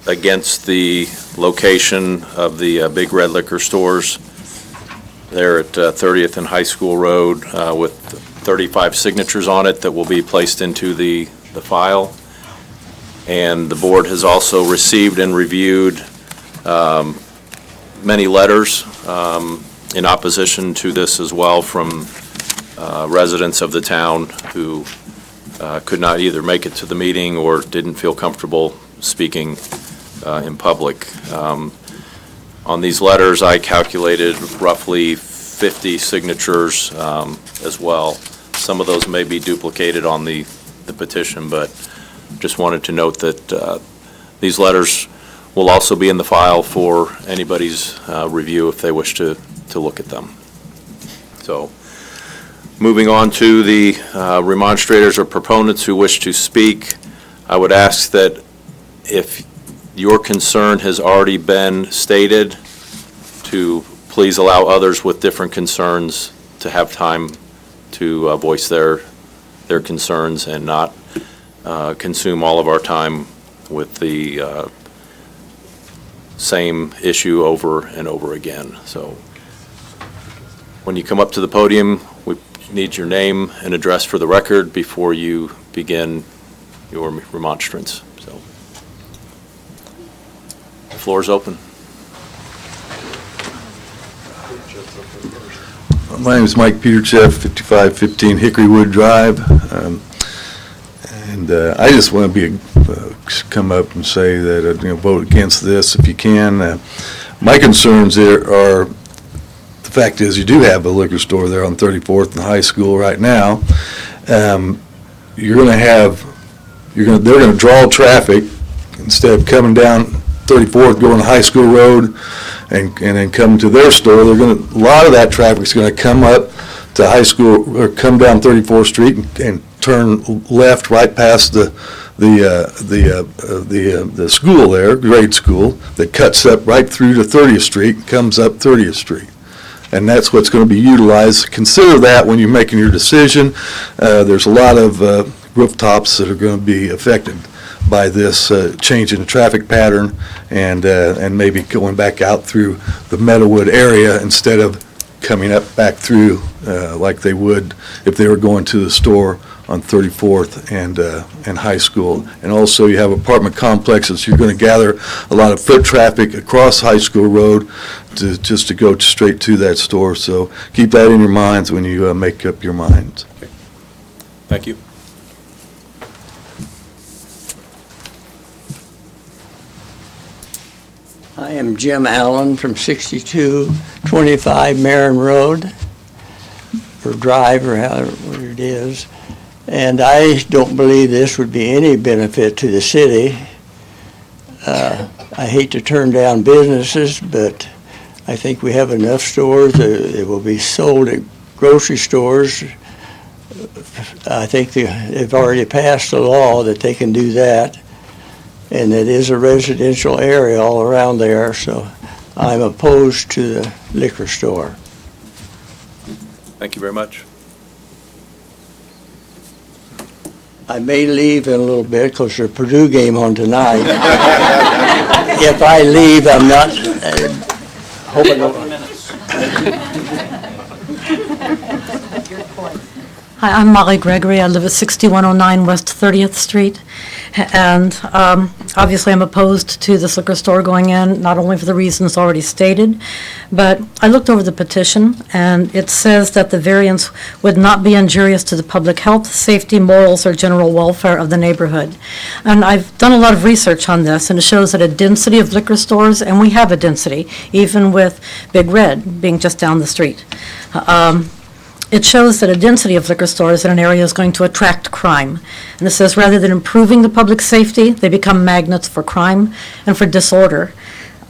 against the location of the Big Red Liquor stores there at 30th and High School Road with 35 signatures on it that will be placed into the file. And the board has also received and reviewed many letters in opposition to this as well from residents of the town who could not either make it to the meeting or didn't feel comfortable speaking in public. On these letters, I calculated roughly 50 signatures as well. Some of those may be duplicated on the petition, but just wanted to note that these letters will also be in the file for anybody's review if they wish to look at them. So, moving on to the remonstrators or proponents who wish to speak, I would ask that if your concern has already been stated, to please allow others with different concerns to have time to voice their concerns and not consume all of our time with the same issue over and over again. So when you come up to the podium, we need your name and address for the record before you begin your remonstrance. So the floor is open.
My name is Mike Petercheff, 5515 Hickory Wood Drive. And I just want to come up and say that, vote against this if you can. My concerns there are, the fact is you do have a liquor store there on 34th and High School right now. They're going to draw traffic instead of coming down 34th, going to High School Road and then coming to their store. A lot of that traffic is going to come up to High School or come down 34th Street and turn left right past the school there, grade school, that cuts up right through to 30th Street and comes up 30th Street. And that's what's going to be utilized. Consider that when you're making your decision. There's a lot of rooftops that are going to be affected by this change in the traffic pattern and maybe going back out through the Meadowwood area instead of coming up back through like they would if they were going to the store on 34th and High School. And also you have apartment complexes. You're going to gather a lot of foot traffic across High School Road just to go straight to that store. So keep that in your minds when you make up your minds.
Okay. Thank you.
I am Jim Allen from 6225 Marin Road, or Drive, or however it is. And I don't believe this would be any benefit to the city. I hate to turn down businesses, but I think we have enough stores that will be sold at grocery stores. I think they've already passed a law that they can do that. And it is a residential area all around there, so I'm opposed to the liquor store.
Thank you very much.
I may leave in a little bit because there's a Purdue game on tonight. If I leave, I'm not hoping.
Hi, I'm Molly Gregory. I live at 6109 West 30th Street. And obviously, I'm opposed to this liquor store going in, not only for the reasons already stated, but I looked over the petition, and it says that the variance would not be injurious to the public health, safety, morals, or general welfare of the neighborhood. And I've done a lot of research on this, and it shows that a density of liquor stores, and we have a density, even with Big Red being just down the street. It shows that a density of liquor stores in an area is going to attract crime. And it says rather than improving the public safety, they become magnets for crime and for disorder.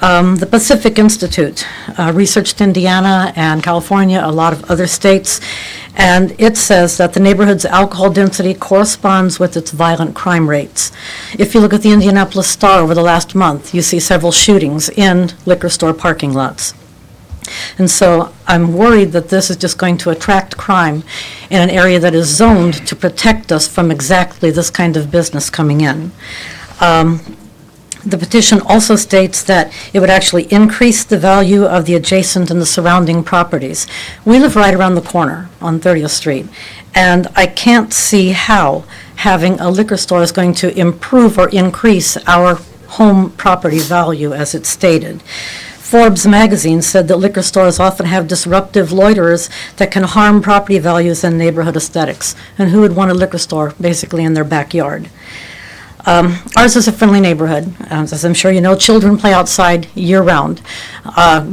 The Pacific Institute researched Indiana and California, a lot of other states, and it says that the neighborhood's alcohol density corresponds with its violent crime rates. If you look at the Indianapolis Star over the last month, you see several shootings in liquor store parking lots. And so I'm worried that this is just going to attract crime in an area that is zoned to protect us from exactly this kind of business coming in. The petition also states that it would actually increase the value of the adjacent and the surrounding properties. We live right around the corner on 30th Street, and I can't see how having a liquor store is going to improve or increase our home property value as it's stated. Forbes magazine said that liquor stores often have disruptive loiterers that can harm property values and neighborhood aesthetics. And who would want a liquor store basically in their backyard? Ours is a friendly neighborhood. As I'm sure you know, children play outside year-round.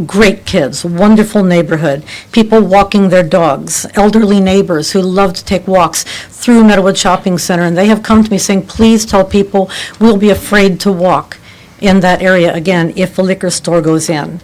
Great kids, wonderful neighborhood, people walking their dogs, elderly neighbors who love to take walks through Metropolitan Shopping Center, and they have come to me saying, please tell people we'll be afraid to walk in that area again if a liquor store goes in.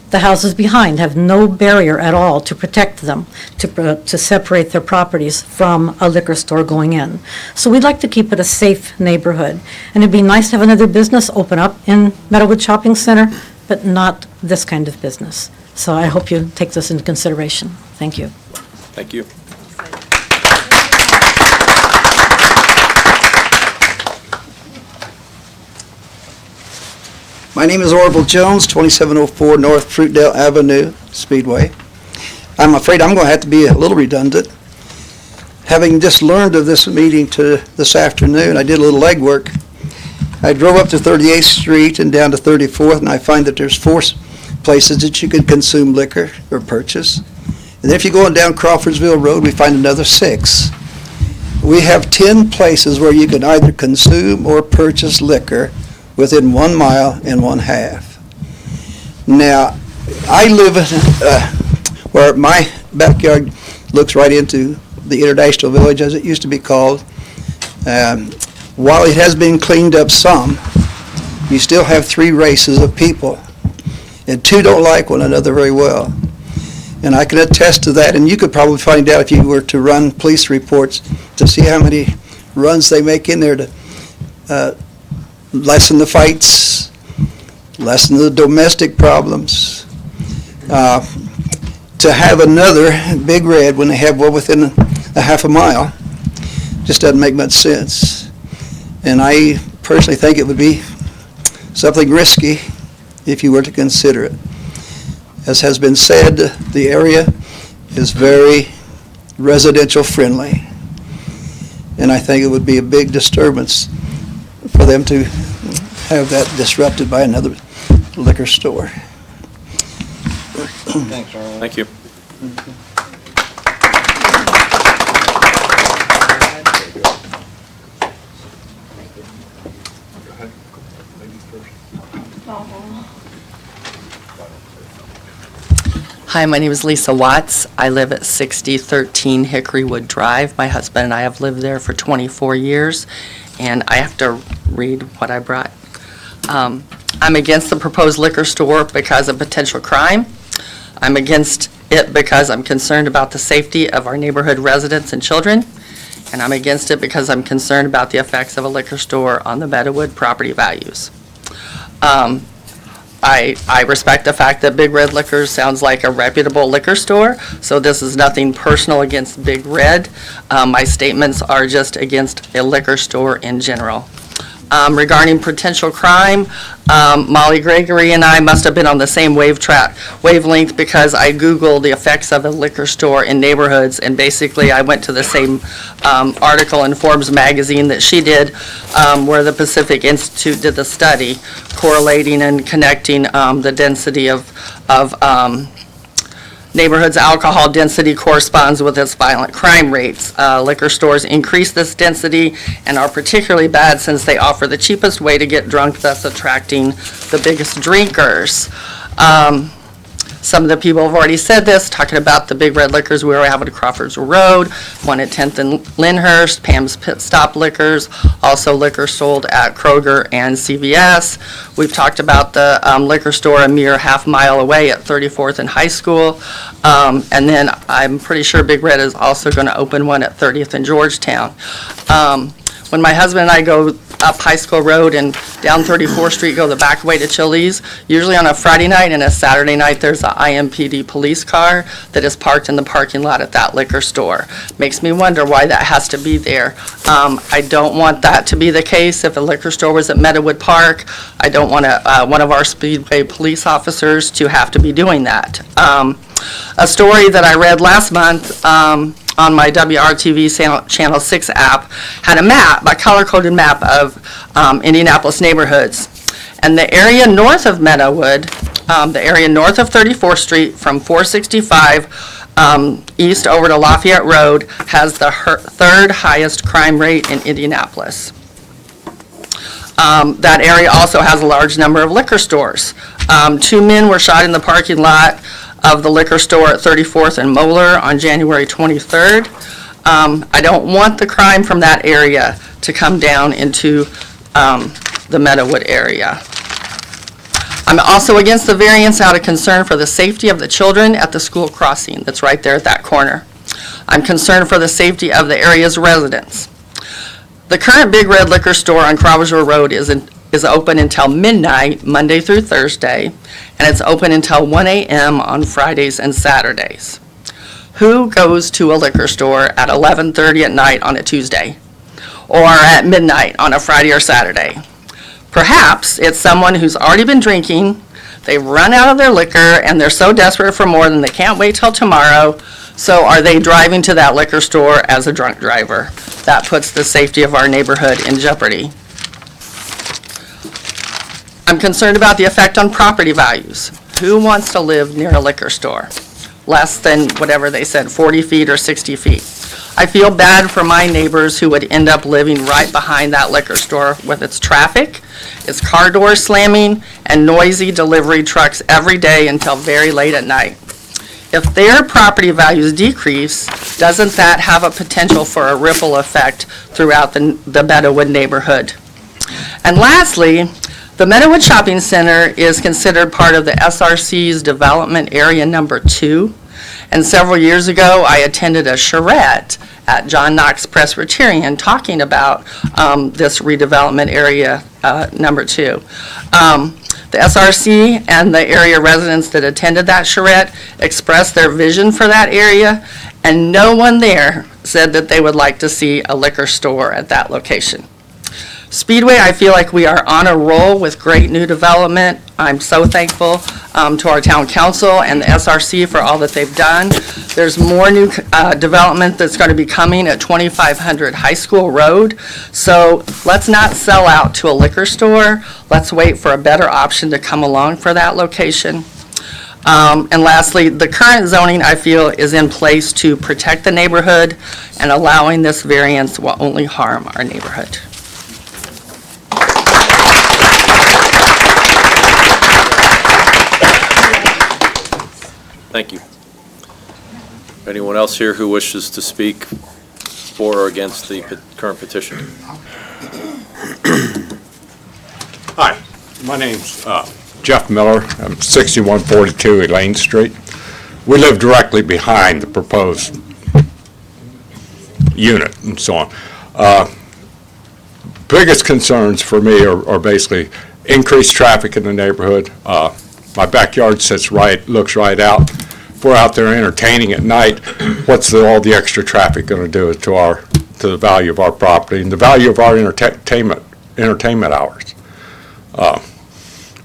The houses behind have no barrier at all to protect them, to separate their properties from a liquor store going in. So we'd like to keep it a safe neighborhood. And it'd be nice to have another business open up in Meadowwood Shopping Center, but not this kind of business. So I hope you take this into consideration. Thank you.
Thank you.
My name is Orville Jones, 2704 North Fruitdale Avenue, Speedway. I'm afraid I'm going to have to be a little redundant. Having just learned of this meeting this afternoon, I did a little legwork. I drove up to 38th Street and down to 34th, and I find that there's 4 places that you could consume liquor or purchase. And then if you're going down Crawfordsville Road, we find another 6. We have 10 places where you can either consume or purchase liquor within 1 mile and 1/2. Now, I live where my backyard looks right into the International Village, as it used to be called. While it has been cleaned up some, you still have 3 races of people, and 2 don't like one another very well. And I can attest to that, and you could probably find out if you were to run police reports to see how many runs they make in there to lessen the fights, lessen the domestic problems. To have another Big Red when they have one within a half a mile just doesn't make much sense. And I personally think it would be something risky if you were to consider it. As has been said, the area is very residential friendly, and I think it would be a big disturbance for them to have that disrupted by another liquor store.
Thanks, Arlen. Thank you.
Hi, my name is Lisa Watts. I live at 6013 Hickorywood Drive. My husband and I have lived there for 24 years, and I have to read what I brought. I'm against the proposed liquor store because of potential crime. I'm against it because I'm concerned about the safety of our neighborhood residents and children, and I'm against it because I'm concerned about the effects of a liquor store on the Meadowwood property values. I respect the fact that Big Red Liquor sounds like a reputable liquor store, so this is nothing personal against Big Red. My statements are just against a liquor store in general. Regarding potential crime, Molly Gregory and I must have been on the same wavelength because I Googled the effects of a liquor store in neighborhoods, and basically I went to the same article in Forbes magazine that she did, where the Pacific Institute did the study correlating and connecting the density of neighborhoods' alcohol density corresponds with its violent crime rates. Liquor stores increase this density and are particularly bad since they offer the cheapest way to get drunk, thus attracting the biggest drinkers. Some of the people have already said this, talking about the Big Red Liquors we have at Crawfords Road, one at 10th and Lyndhurst, Pam's Pit Stop Liquors, also liquor sold at Kroger and CVS. We've talked about the liquor store a mere half mile away at 34th and High School. And then I'm pretty sure Big Red is also going to open one at 30th and Georgetown. When my husband and I go up High School Road and down 34th Street, go the back way to Chili's, usually on a Friday night and a Saturday night, there's a IMPD police car that is parked in the parking lot at that liquor store. Makes me wonder why that has to be there. I don't want that to be the case. If a liquor store was at Meadowood Park, I don't want one of our Speedway police officers to have to be doing that. A story that I read last month on my WRTV Channel 6 app had a map, a color-coded map of Indianapolis neighborhoods. And the area north of Meadowood, the area north of 34th Street from 465 east over to Lafayette Road has the third highest crime rate in Indianapolis. That area also has a large number of liquor stores. 2 men were shot in the parking lot of the liquor store at 34th and Moeller on January 23rd. I don't want the crime from that area to come down into the Meadowood area. I'm also against the variance out of concern for the safety of the children at the school crossing that's right there at that corner. I'm concerned for the safety of the area's residents. The current Big Red Liquor store on Crawfords Road is open until midnight, Monday through Thursday, and it's open until 1 a.m. on Fridays and Saturdays. Who goes to a liquor store at 11:30 at night on a Tuesday, or at midnight on a Friday or Saturday? Perhaps it's someone who's already been drinking, they've run out of their liquor, and they're so desperate for more than they can't wait till tomorrow, so are they driving to that liquor store as a drunk driver? That puts the safety of our neighborhood in jeopardy. I'm concerned about the effect on property values. Who wants to live near a liquor store? Less than whatever they said, 40 feet or 60 feet. I feel bad for my neighbors who would end up living right behind that liquor store with its traffic, its car doors slamming, and noisy delivery trucks every day until very late at night. If their property values decrease, doesn't that have a potential for a ripple effect throughout the Meadowood neighborhood? And lastly, the Meadowood Shopping Center is considered part of the SRC's Development Area Number 2. And several years ago, I attended a charrette at John Knox Presbyterian talking about this redevelopment area number 2. The SRC and the area residents that attended that charrette expressed their vision for that area, and no one there said that they would like to see a liquor store at that location. Speedway, I feel like we are on a roll with great new development. I'm so thankful to our town council and the SRC for all that they've done. There's more new development that's going to be coming at 2500 High School Road. So let's not sell out to a liquor store. Let's wait for a better option to come along for that location. And lastly, the current zoning, I feel, is in place to protect the neighborhood, and allowing this variance will only harm our neighborhood.
Thank you. Anyone else here who wishes to speak for or against the current petition?
Hi, my name's Jeff Miller. I'm 6142 Elaine Street. We live directly behind the proposed unit and so on. Biggest concerns for me are basically increased traffic in the neighborhood. My backyard looks right out. If we're out there entertaining at night, what's all the extra traffic going to do to the value of our property and the value of our entertainment entertainment hours.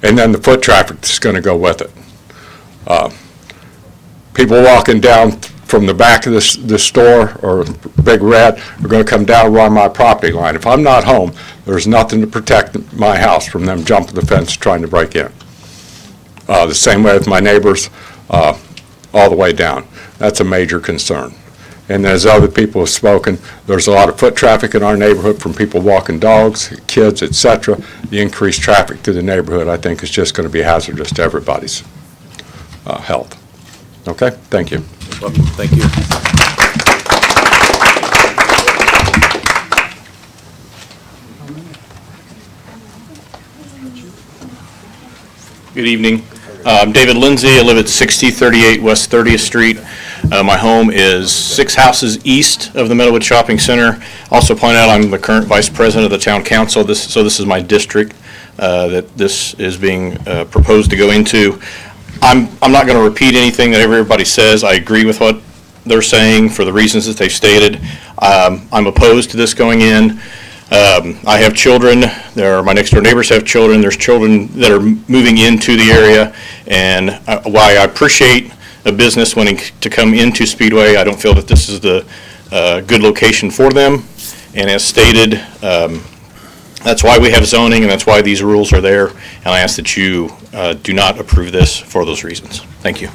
And then the foot traffic that's going to go with it. People walking down from the back of the store or Big Red are going to come down around my property line. If I'm not home, there's nothing to protect my house from them jumping the fence trying to break in. The same way with my neighbors all the way down. That's a major concern. And as other people have spoken, there's a lot of foot traffic in our neighborhood from people walking dogs, kids, etc. The increased traffic through the neighborhood, I think, is just going to be hazardous to everybody's health. Okay, thank you.
Thank you.
Good evening. I'm David Lindsay. I live at 6038 West 30th Street. My home is 6 houses east of the Meadowwood Shopping Center. Also point out I'm the current vice president of the town council. So this is my district that this is being proposed to go into. I'm not going to repeat anything that everybody says. I agree with what they're saying for the reasons that they've stated. I'm opposed to this going in. I have children. My next door neighbors have children. There's children that are moving into the area, and while I appreciate a business wanting to come into Speedway, I don't feel that this is the good location for them. And as stated, that's why we have zoning, and that's why these rules are there. And I ask that you do not approve this for those reasons. Thank you.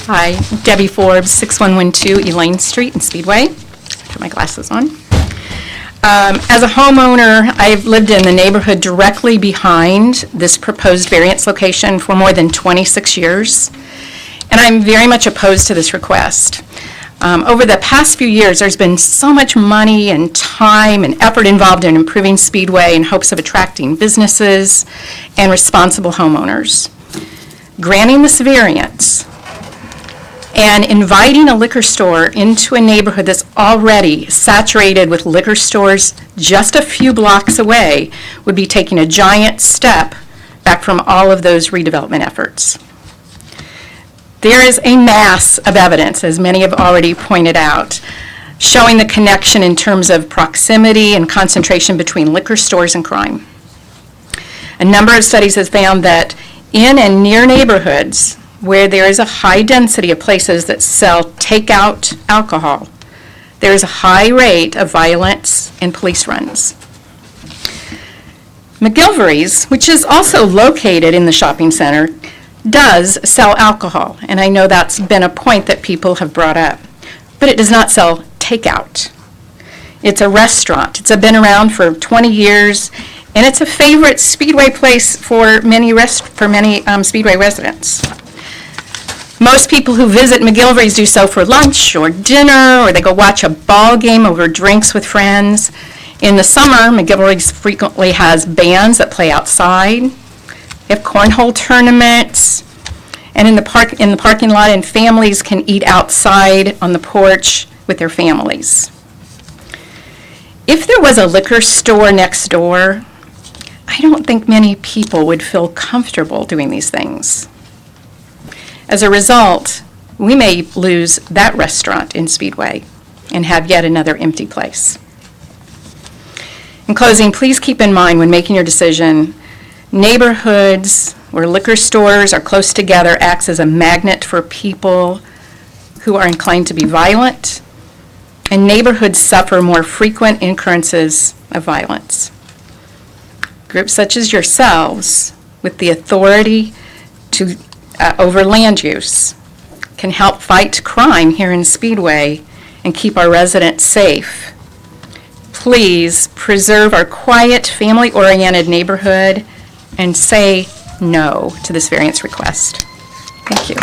Hi, Debbie Forbes, 6112 Elaine Street in Speedway. Put my glasses on. As a homeowner, I've lived in the neighborhood directly behind this proposed variance location for more than 26 years, and I'm very much opposed to this request. Over the past few years, there's been so much money and time and effort involved in improving Speedway in hopes of attracting businesses and responsible homeowners. Granting this variance and inviting a liquor store into a neighborhood that's already saturated with liquor stores just a few blocks away would be taking a giant step back from all of those redevelopment efforts. There is a mass of evidence, as many have already pointed out, showing the connection in terms of proximity and concentration between liquor stores and crime. A number of studies have found that in and near neighborhoods where there is a high density of places that sell takeout alcohol, there is a high rate of violence and police runs. McGilvery's, which is also located in the shopping center, does sell alcohol, and I know that's been a point that people have brought up, but it does not sell takeout. It's a restaurant. It's been around for 20 years, and it's a favorite Speedway place for many Speedway residents. Most people who visit McGilvery's do so for lunch or dinner, or they go watch a ball game over drinks with friends. In the summer, McGilvery's frequently has bands that play outside. They have cornhole tournaments, and in the parking lot, and families can eat outside on the porch with their families. If there was a liquor store next door, I don't think many people would feel comfortable doing these things. As a result, we may lose that restaurant in Speedway and have yet another empty place. In closing, please keep in mind when making your decision, neighborhoods where liquor stores are close together acts as a magnet for people who are inclined to be violent, and neighborhoods suffer more frequent occurrences of violence. Groups such as yourselves, with the authority to over land use, can help fight crime here in Speedway and keep our residents safe. Please preserve our quiet, family-oriented neighborhood and say no to this variance request. Thank you.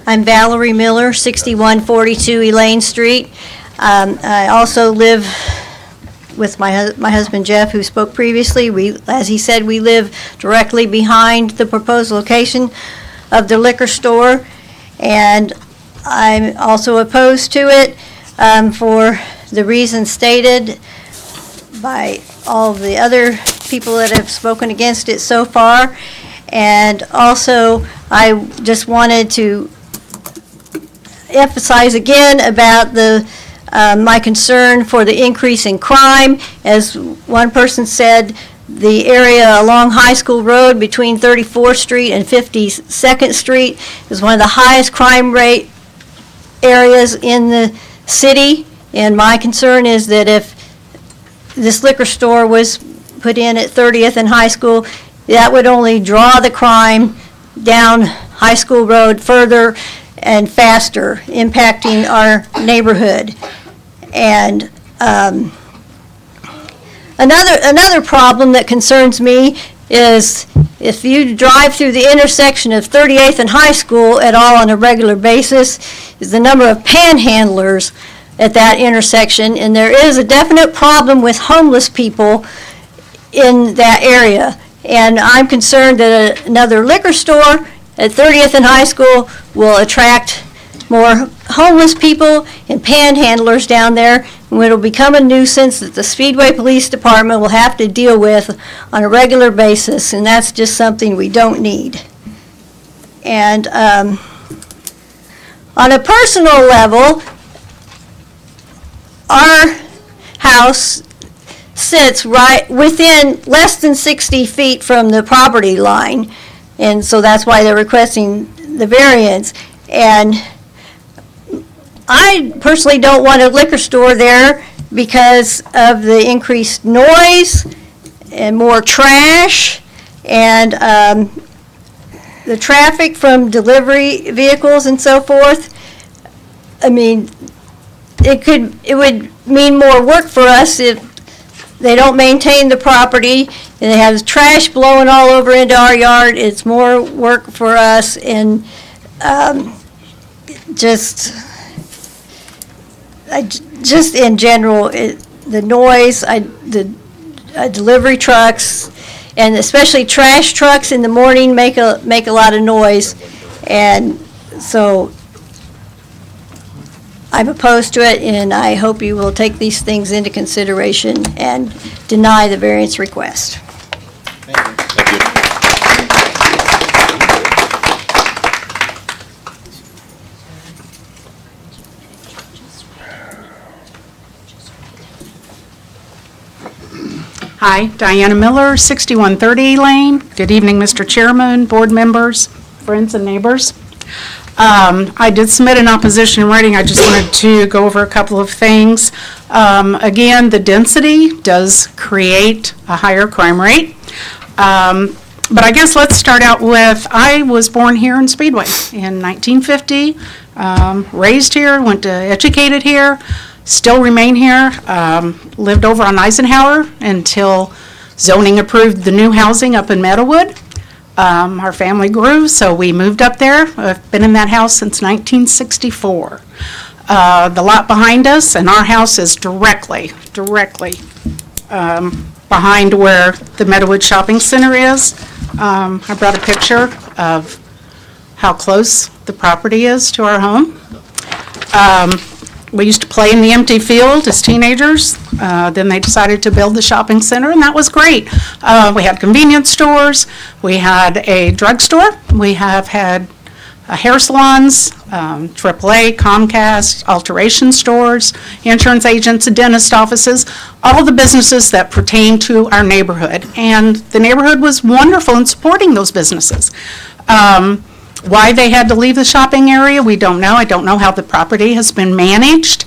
I'm Valerie Miller, 6142 Elaine Street.
I also live with my husband Jeff, who spoke previously. As he said, we live directly behind the proposed location of the liquor store, and I'm also opposed to it for the reasons stated by all the other people that have spoken against it so far. And also, I just wanted to emphasize again about my concern for the increase in crime. As one person said, the area along High School Road between 34th Street and 52nd Street is one of the highest crime rate areas in the city. And my concern is that if this liquor store was put in at 30th and High School, that would only draw the crime down High School Road further and faster, impacting our neighborhood. And another problem that concerns me is if you drive through the intersection of 38th and High School at all on a regular basis, is the number of panhandlers at that intersection. And there is a definite problem with homeless people in that area. And I'm concerned that another liquor store at 30th and High School will attract more homeless people and panhandlers down there, and it'll become a nuisance that the Speedway Police Department will have to deal with on a regular basis, and that's just something we don't need. And on a personal level, our house sits right within less than 60 feet from the property line, and so that's why they're requesting the variance. And I personally don't want a liquor store there because of the increased noise and more trash and the traffic from delivery vehicles and so forth. I mean, it would mean more work for us if they don't maintain the property and they have trash blowing all over into our yard. It's more work for us, and just in general, the noise, the delivery trucks, and especially trash trucks in the morning make a lot of noise, and so I'm opposed to it, and I hope you will take these things into consideration and deny the variance request.
Hi, Diana Miller, 6130 Lane. Good evening, Mr. Chairman, board members, friends and neighbors. I did submit an opposition in writing. I just wanted to go over a couple of things. Again, the density does create a higher crime rate. But I guess let's start out with, I was born here in Speedway in 1950, raised here, went to educated here, still remain here, lived over on Eisenhower until zoning approved the new housing up in Meadowwood. Our family grew, so we moved up there. I've been in that house since 1964. The lot behind us and our house is directly behind where the Meadowwood Shopping Center is. I brought a picture of how close the property is to our home. We used to play in the empty field as teenagers. Then they decided to build the shopping center, and that was great. We had convenience stores. We had a drugstore. We have had hair salons, AAA, Comcast, alteration stores, insurance agents, dentist offices, all the businesses that pertain to our neighborhood. And the neighborhood was wonderful in supporting those businesses. Why they had to leave the shopping area, we don't know. I don't know how the property has been managed.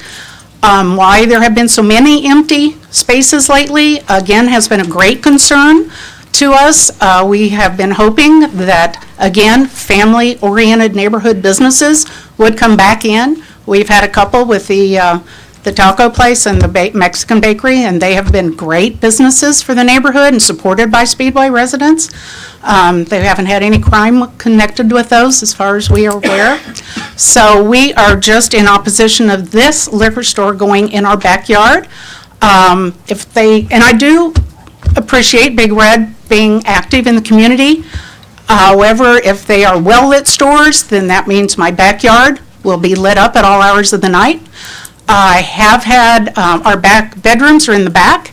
Why there have been so many empty spaces lately, again, has been a great concern to us. We have been hoping that, again, family-oriented neighborhood businesses would come back in. We've had a couple with the the taco place and the Mexican bakery, and they have been great businesses for the neighborhood and supported by Speedway residents. They haven't had any crime connected with those as far as we are aware. So we are just in opposition of this liquor store going in our backyard. And I do appreciate Big Red being active in the community. However, if they are well-lit stores, then that means my backyard will be lit up at all hours of the night. I have had, our back bedrooms are in the back,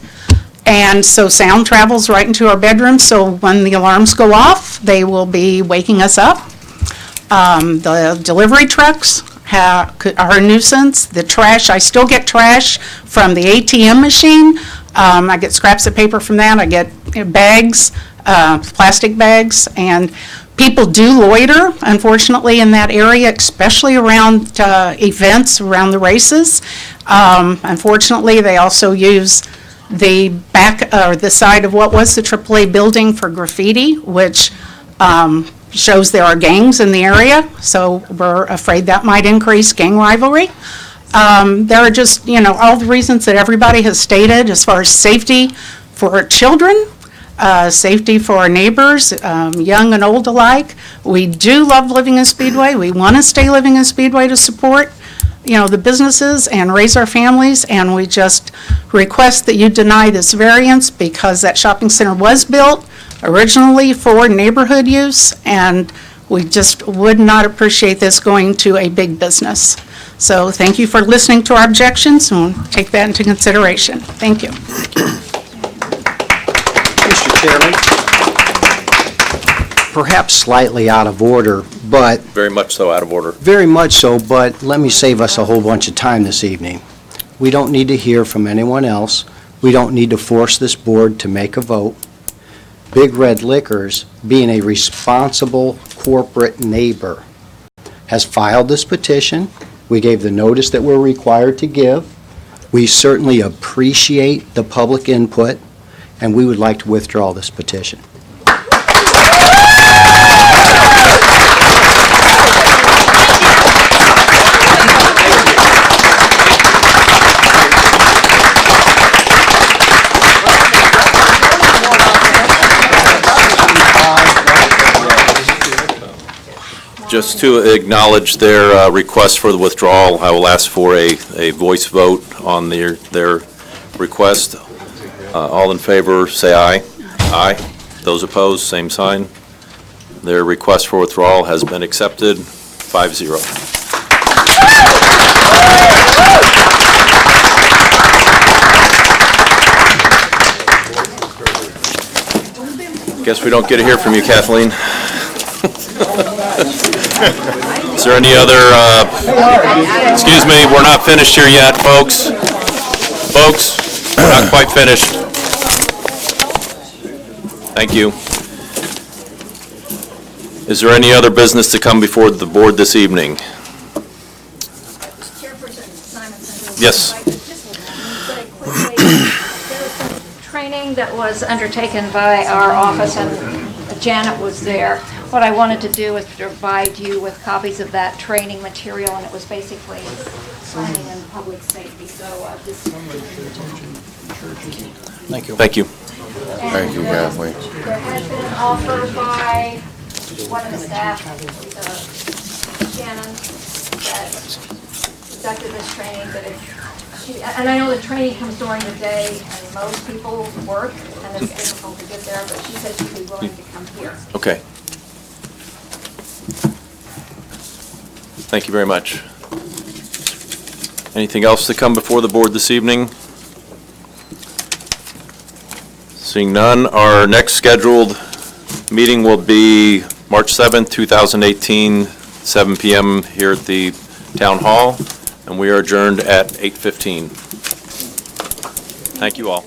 and so sound travels right into our bedrooms, so when the alarms go off, they will be waking us up. The delivery trucks are a nuisance. The trash, I still get trash from the ATM machine. I get scraps of paper from that. I get bags, plastic bags, and people do loiter, unfortunately, in that area, especially around events, around the races. Unfortunately, they also use the back, or the side of what was the AAA building for graffiti, which shows there are gangs in the area, so we're afraid that might increase gang rivalry. There are just, all the reasons that everybody has stated as far as safety for our children, safety for our neighbors, young and old alike. We do love living in Speedway. We want to stay living in Speedway to support, the businesses and raise our families, and we just request that you deny this variance because that shopping center was built originally for neighborhood use, and we just would not appreciate this going to a big business. So thank you for listening to our objections, and we'll take that into consideration. Thank you.
Mr. Chairman, perhaps slightly out of order, but
Very much so out of order.
very much so, but let me save us a whole bunch of time this evening. We don't need to hear from anyone else. We don't need to force this board to make a vote. Big Red Liquors, being a responsible corporate neighbor, has filed this petition. We gave the notice that we're required to give. We certainly appreciate the public input, and we would like to withdraw this petition.
Just to acknowledge their request for the withdrawal, I will ask for a voice vote on their request. All in favor, say aye. Aye. Those opposed, same sign. Their request for withdrawal has been accepted, 5-0. Guess we don't get to hear from you, Kathleen. Is there any other, excuse me, we're not finished here yet, folks. Folks, we're not quite finished. Thank you. Is there any other business to come before the board this evening? Yes.
Training that was undertaken by our office, and Janet was there. What I wanted to do is provide you with copies of that training material, and it was basically planning and public safety, so this...
Thank you.
Thank you.
Thank you, Kathleen.
There has been an offer by one of the staff, Shannon, that conducted this training, that and I know the training comes during the day, and most people work, and it's difficult to get there, but she said she'd be willing to come here.
Okay. Thank you very much. Anything else to come before the board this evening? Seeing none, our next scheduled meeting will be March 7th, 2018, 7 p.m. here at the Town Hall, and we are adjourned at 8:15. Thank you all.